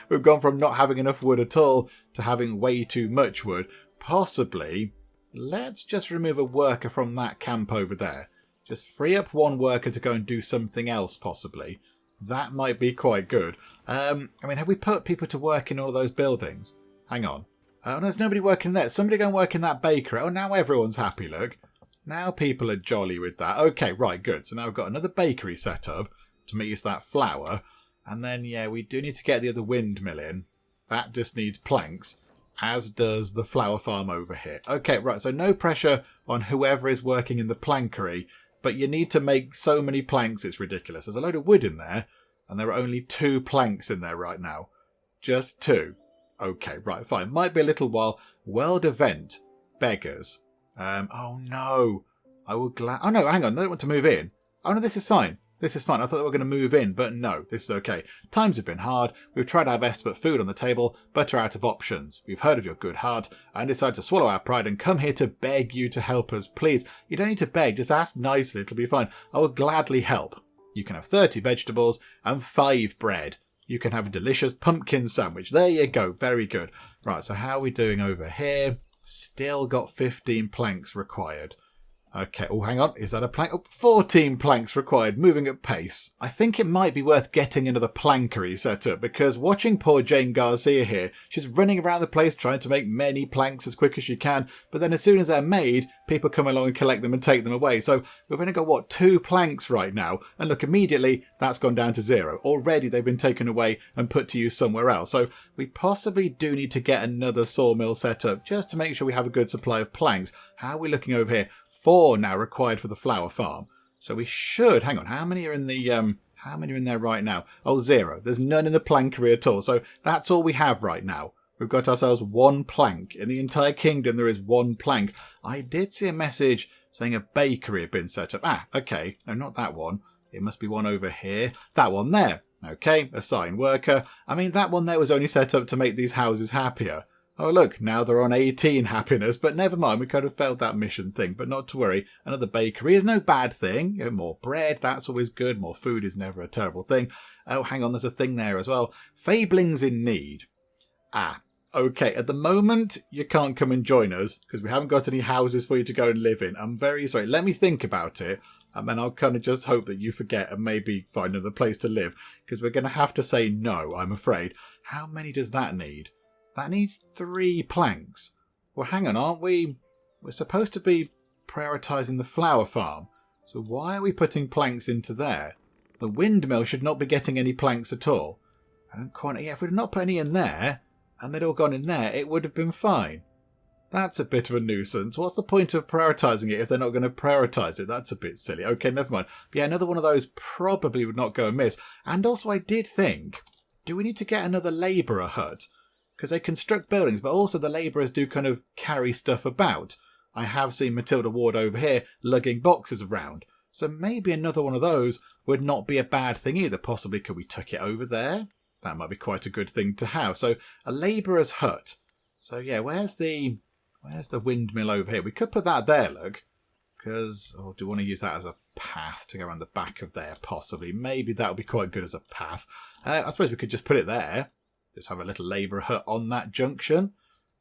We've gone from not having enough wood at all to having way too much wood. Possibly, let's just remove a worker from that camp over there. Just free up one worker to go and do something else, possibly. That might be quite good. I mean, have we put people to work in all those buildings? Hang on. Oh, there's nobody working there. Somebody go and work in that bakery. Oh, now everyone's happy, look. Now people are jolly with that. Okay, right, good. So now we've got another bakery set up to make use of that flour. And then, yeah, we do need to get the other windmill in. That just needs planks, as does the flower farm over here. Okay, right, so no pressure on whoever is working in the plankery, but you need to make so many planks, it's ridiculous. There's a load of wood in there, and there are only 2 planks in there right now. Just 2. Okay, right, fine. Might be a little while. World event. Beggars. Oh no. I would Oh no, hang on. They don't want to move in. Oh no, this is fine. This is fine. I thought they were going to move in, but no, this is okay. Times have been hard. We've tried our best to put food on the table, but are out of options. We've heard of your good heart and decided to swallow our pride and come here to beg you to help us. Please, you don't need to beg. Just ask nicely. It'll be fine. I will gladly help. You can have 30 vegetables and 5 bread. You can have a delicious pumpkin sandwich. There you go. Very good. Right, so how are we doing over here? Still got 15 planks required. Okay, oh, hang on. Is that a plank? Oh, 14 planks required, moving at pace. I think it might be worth getting another plankery set up, because watching poor Jane Garcia here, she's running around the place trying to make many planks as quick as she can, but then as soon as they're made, people come along and collect them and take them away. So we've only got, what, 2 planks right now? And look, immediately, that's gone down to 0. Already they've been taken away and put to use somewhere else. So we possibly do need to get another sawmill set up, just to make sure we have a good supply of planks. How are we looking over here? 4 now required for the flower farm. So we should, hang on, how many are in the, how many are in there right now? Oh, 0. There's none in the plankery at all. So that's all we have right now. We've got ourselves 1 plank. In the entire kingdom, there is 1 plank. I did see a message saying a bakery had been set up. Ah, okay. No, not that one. It must be one over here. That one there. Okay, assign worker. I mean, that one there was only set up to make these houses happier. Oh look, now they're on 18 happiness, but never mind, we kind of failed that mission thing, but not to worry. Another bakery is no bad thing. More bread, that's always good. More food is never a terrible thing. Oh, hang on, there's a thing there as well. Fablings in need. Ah, okay, at the moment, you can't come and join us, because we haven't got any houses for you to go and live in. I'm very sorry. Let me think about it, and then I'll kind of just hope that you forget and maybe find another place to live, because we're going to have to say no, I'm afraid. How many does that need? That needs 3 planks. Well, hang on, aren't we? We're supposed to be prioritising the flower farm. So why are we putting planks into there? The windmill should not be getting any planks at all. I don't quite... Yeah, if we'd not put any in there, and they'd all gone in there, it would have been fine. That's a bit of a nuisance. What's the point of prioritising it if they're not going to prioritise it? That's a bit silly. Okay, never mind. But yeah, another one of those probably would not go amiss. And also I did think, do we need to get another labourer hut? Because they construct buildings, but also the labourers do kind of carry stuff about. I have seen Matilda Ward over here lugging boxes around. So maybe another one of those would not be a bad thing either. Possibly could we tuck it over there? That might be quite a good thing to have. So a labourer's hut. So yeah, where's the windmill over here? We could put that there, look. Because, oh, do we want to use that as a path to go around the back of there? Possibly. Maybe that would be quite good as a path. I suppose we could just put it there. Just have a little labourer hut on that junction.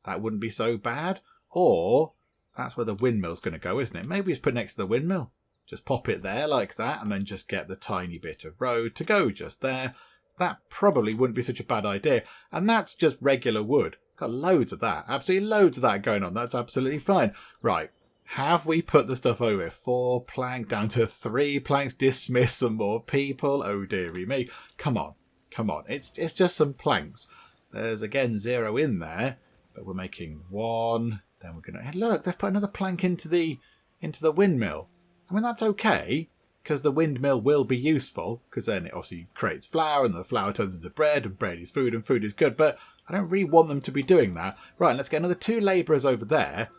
That wouldn't be so bad. Or, that's where the windmill's going to go, isn't it? Maybe just put next to the windmill. Just pop it there like that, and then just get the tiny bit of road to go just there. That probably wouldn't be such a bad idea. And that's just regular wood. Got loads of that. Absolutely loads of that going on. That's absolutely fine. Right. Have we put the stuff over? 4 planks down to 3 planks. Dismiss some more people. Oh, dearie me. Come on. Come on, it's just some planks. There's, again, 0 in there, but we're making 1. Then we're going to... Hey, look, they've put another plank into the windmill. I mean, that's okay, because the windmill will be useful, because then it obviously creates flour, and the flour turns into bread, and bread is food, and food is good, but I don't really want them to be doing that. Right, let's get another 2 labourers over there,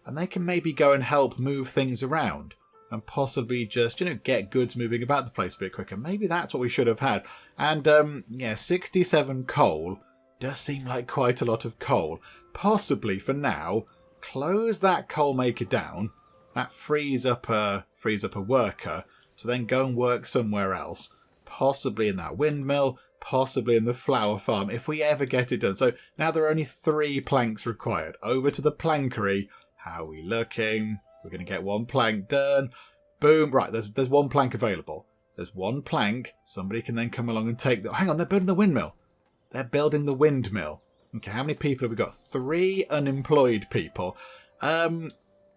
and they can maybe go and help move things around. And possibly just, get goods moving about the place a bit quicker. Maybe that's what we should have had. And, yeah, 67 coal does seem like quite a lot of coal. Possibly, for now, close that coal maker down. That frees up a worker to then go and work somewhere else. Possibly in that windmill, possibly in the flower farm, if we ever get it done. So now there are only 3 planks required. Over to the plankery. How are we looking? We're going to get 1 plank done. Boom. Right, there's 1 plank available. There's 1 plank. Somebody can then come along and take that. Hang on, they're building the windmill. They're building the windmill. Okay, how many people have we got? 3 unemployed people.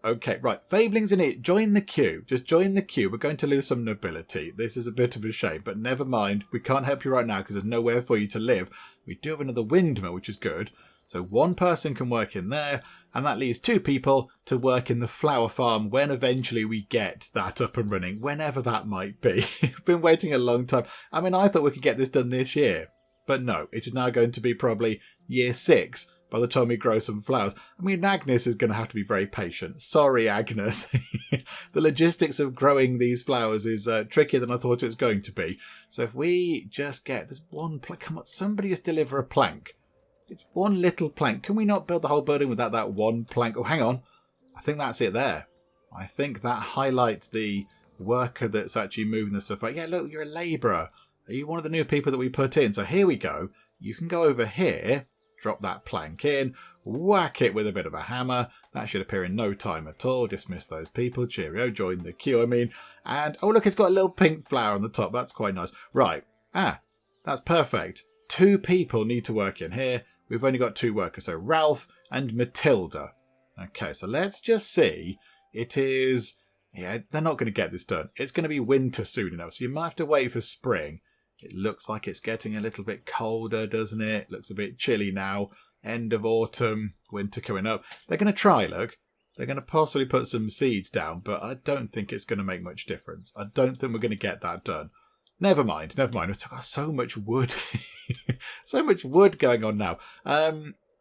Okay, right. Fablings in it. Join the queue. Just join the queue. We're going to lose some nobility. This is a bit of a shame, but never mind. We can't help you right now because there's nowhere for you to live. We do have another windmill, which is good. So 1 person can work in there, and that leaves 2 people to work in the flower farm when eventually we get that up and running, whenever that might be. We've been waiting a long time. I mean, I thought we could get this done this year, but no, it is now going to be probably year 6 by the time we grow some flowers. I mean, Agnes is going to have to be very patient. Sorry, Agnes. The logistics of growing these flowers is trickier than I thought it was going to be. So if we just get this 1 plank, come on, somebody just deliver a plank. It's 1 little plank. Can we not build the whole building without that 1 plank? Oh, hang on. I think that's it there. I think that highlights the worker that's actually moving the stuff. Like, yeah, look, you're a labourer. Are you one of the new people that we put in? So here we go. You can go over here, drop that plank in, whack it with a bit of a hammer. That should appear in no time at all. Dismiss those people. Cheerio. Join the queue, I mean. And, oh, look, it's got a little pink flower on the top. That's quite nice. Right. That's perfect. 2 people need to work in here. We've only got 2 workers, so Ralph and Matilda. Okay, so let's just see. It is... Yeah, they're not going to get this done. It's going to be winter soon enough, so you might have to wait for spring. It looks like it's getting a little bit colder, doesn't it? Looks a bit chilly now. End of autumn, winter coming up. They're going to try, look. They're going to possibly put some seeds down, but I don't think it's going to make much difference. I don't think we're going to get that done. Never mind. We've got so much wood. So much wood going on now.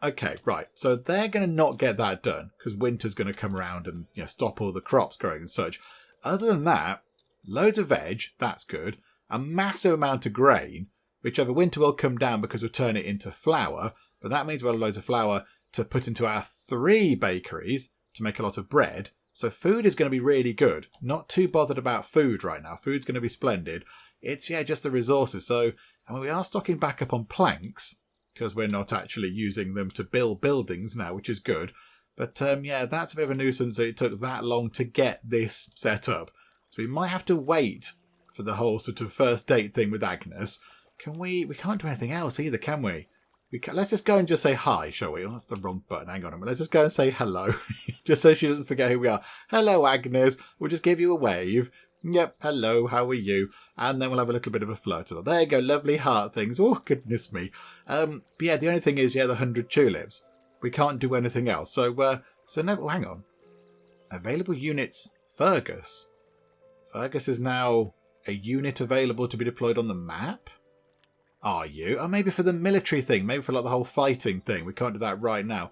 Okay, right. So they're going to not get that done because winter's going to come around and stop all the crops growing and such. Other than that, loads of veg. That's good. A massive amount of grain, which over winter will come down because we'll turn it into flour. But that means we'll have loads of flour to put into our 3 bakeries to make a lot of bread. So food is going to be really good. Not too bothered about food right now. Food's going to be splendid. It's, just the resources. So, I mean, we are stocking back up on planks because we're not actually using them to build buildings now, which is good. But, that's a bit of a nuisance that it took that long to get this set up. So we might have to wait for the whole sort of first date thing with Agnes. Can we can't do anything else either, can we? Let's just go and just say hi, shall we? Oh, that's the wrong button. Hang on a minute. Let's just go and say hello. Just so she doesn't forget who we are. Hello, Agnes. We'll just give you a wave. Yep, hello, how are you? And then we'll have a little bit of a flirt. There you go, lovely heart things. Oh, goodness me. But yeah, the only thing is, the 100 tulips. We can't do anything else. So no, hang on. Available units, Fergus. Fergus is now a unit available to be deployed on the map? Are you? Oh, maybe for the military thing. Maybe for like the whole fighting thing. We can't do that right now.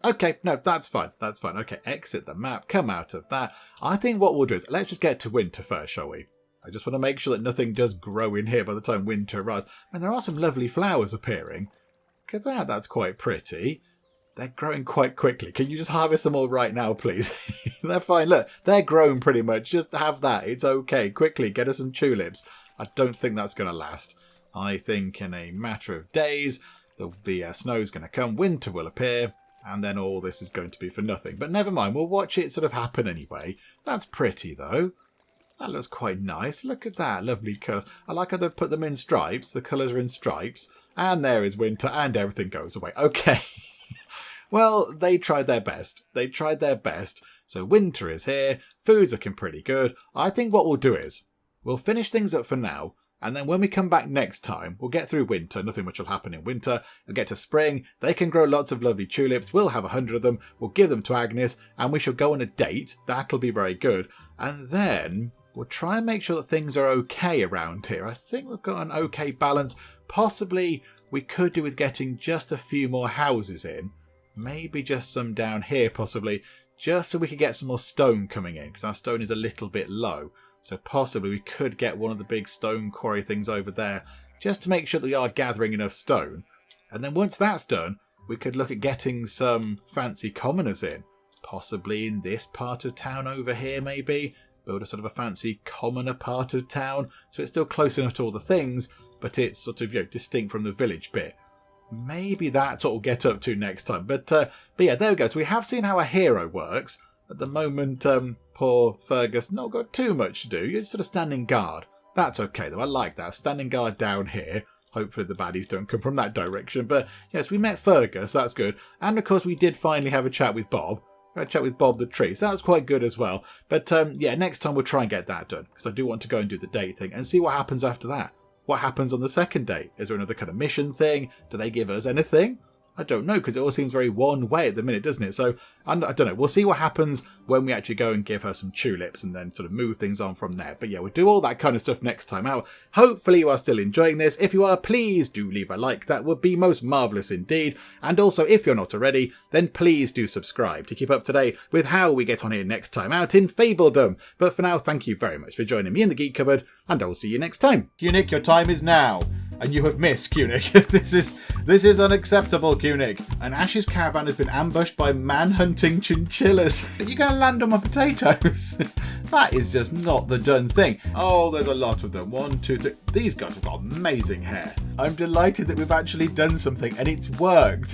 Okay, no, that's fine. That's fine. Okay, exit the map. Come out of that. I think what we'll do is, let's just get to winter first, shall we? I just want to make sure that nothing does grow in here by the time winter arrives. And there are some lovely flowers appearing. Look at that. That's quite pretty. They're growing quite quickly. Can you just harvest them all right now, please? They're fine. Look, they're grown pretty much. Just have that. It's okay. Quickly, get us some tulips. I don't think that's going to last. I think in a matter of days, the snow's going to come. Winter will appear. And then all this is going to be for nothing. But never mind, we'll watch it sort of happen anyway. That's pretty, though. That looks quite nice. Look at that, lovely colours. I like how they put them in stripes. The colours are in stripes. And there is winter, and everything goes away. Okay. Well, they tried their best. So winter is here. Food's looking pretty good. I think what we'll do is, we'll finish things up for now. And then when we come back next time, we'll get through winter. Nothing much will happen in winter. We'll get to spring. They can grow lots of lovely tulips. We'll have 100 of them. We'll give them to Agnes. And we shall go on a date. That'll be very good. And then we'll try and make sure that things are okay around here. I think we've got an okay balance. Possibly we could do with getting just a few more houses in. Maybe just some down here, possibly. Just so we could get some more stone coming in. Because our stone is a little bit low. So possibly we could get one of the big stone quarry things over there, just to make sure that we are gathering enough stone. And then once that's done, we could look at getting some fancy commoners in. Possibly in this part of town over here, maybe. Build a sort of a fancy commoner part of town. So it's still close enough to all the things, but it's sort of, distinct from the village bit. Maybe that's what we'll get up to next time. But yeah, there we go. So we have seen how a hero works. At the moment, poor Fergus not got too much to do. He's sort of standing guard. That's okay, though. I like that. Standing guard down here. Hopefully the baddies don't come from that direction. But yes, we met Fergus. That's good. And of course, we did finally have a chat with Bob. We had a chat with Bob the tree. So that was quite good as well. But yeah, next time we'll try and get that done. Because I do want to go and do the date thing and see what happens after that. What happens on the second date? Is there another kind of mission thing? Do they give us anything? I don't know, because it all seems very one way at the minute, doesn't it? So, I don't know. We'll see what happens when we actually go and give her some tulips and then sort of move things on from there. But yeah, we'll do all that kind of stuff next time out. Hopefully you are still enjoying this. If you are, please do leave a like. That would be most marvellous indeed. And also, if you're not already, then please do subscribe to keep up to date with how we get on here next time out in Fabledom. But for now, thank you very much for joining me in the Geek Cupboard, and I will see you next time. Cunic, your time is now. And you have missed, Cunic. This is unacceptable, Cunic. An Ash's caravan has been ambushed by man-hunting chinchillas. Are you going to land on my potatoes? That is just not the done thing. Oh, there's a lot of them. 1, 2, 3. These guys have got amazing hair. I'm delighted that we've actually done something and it's worked.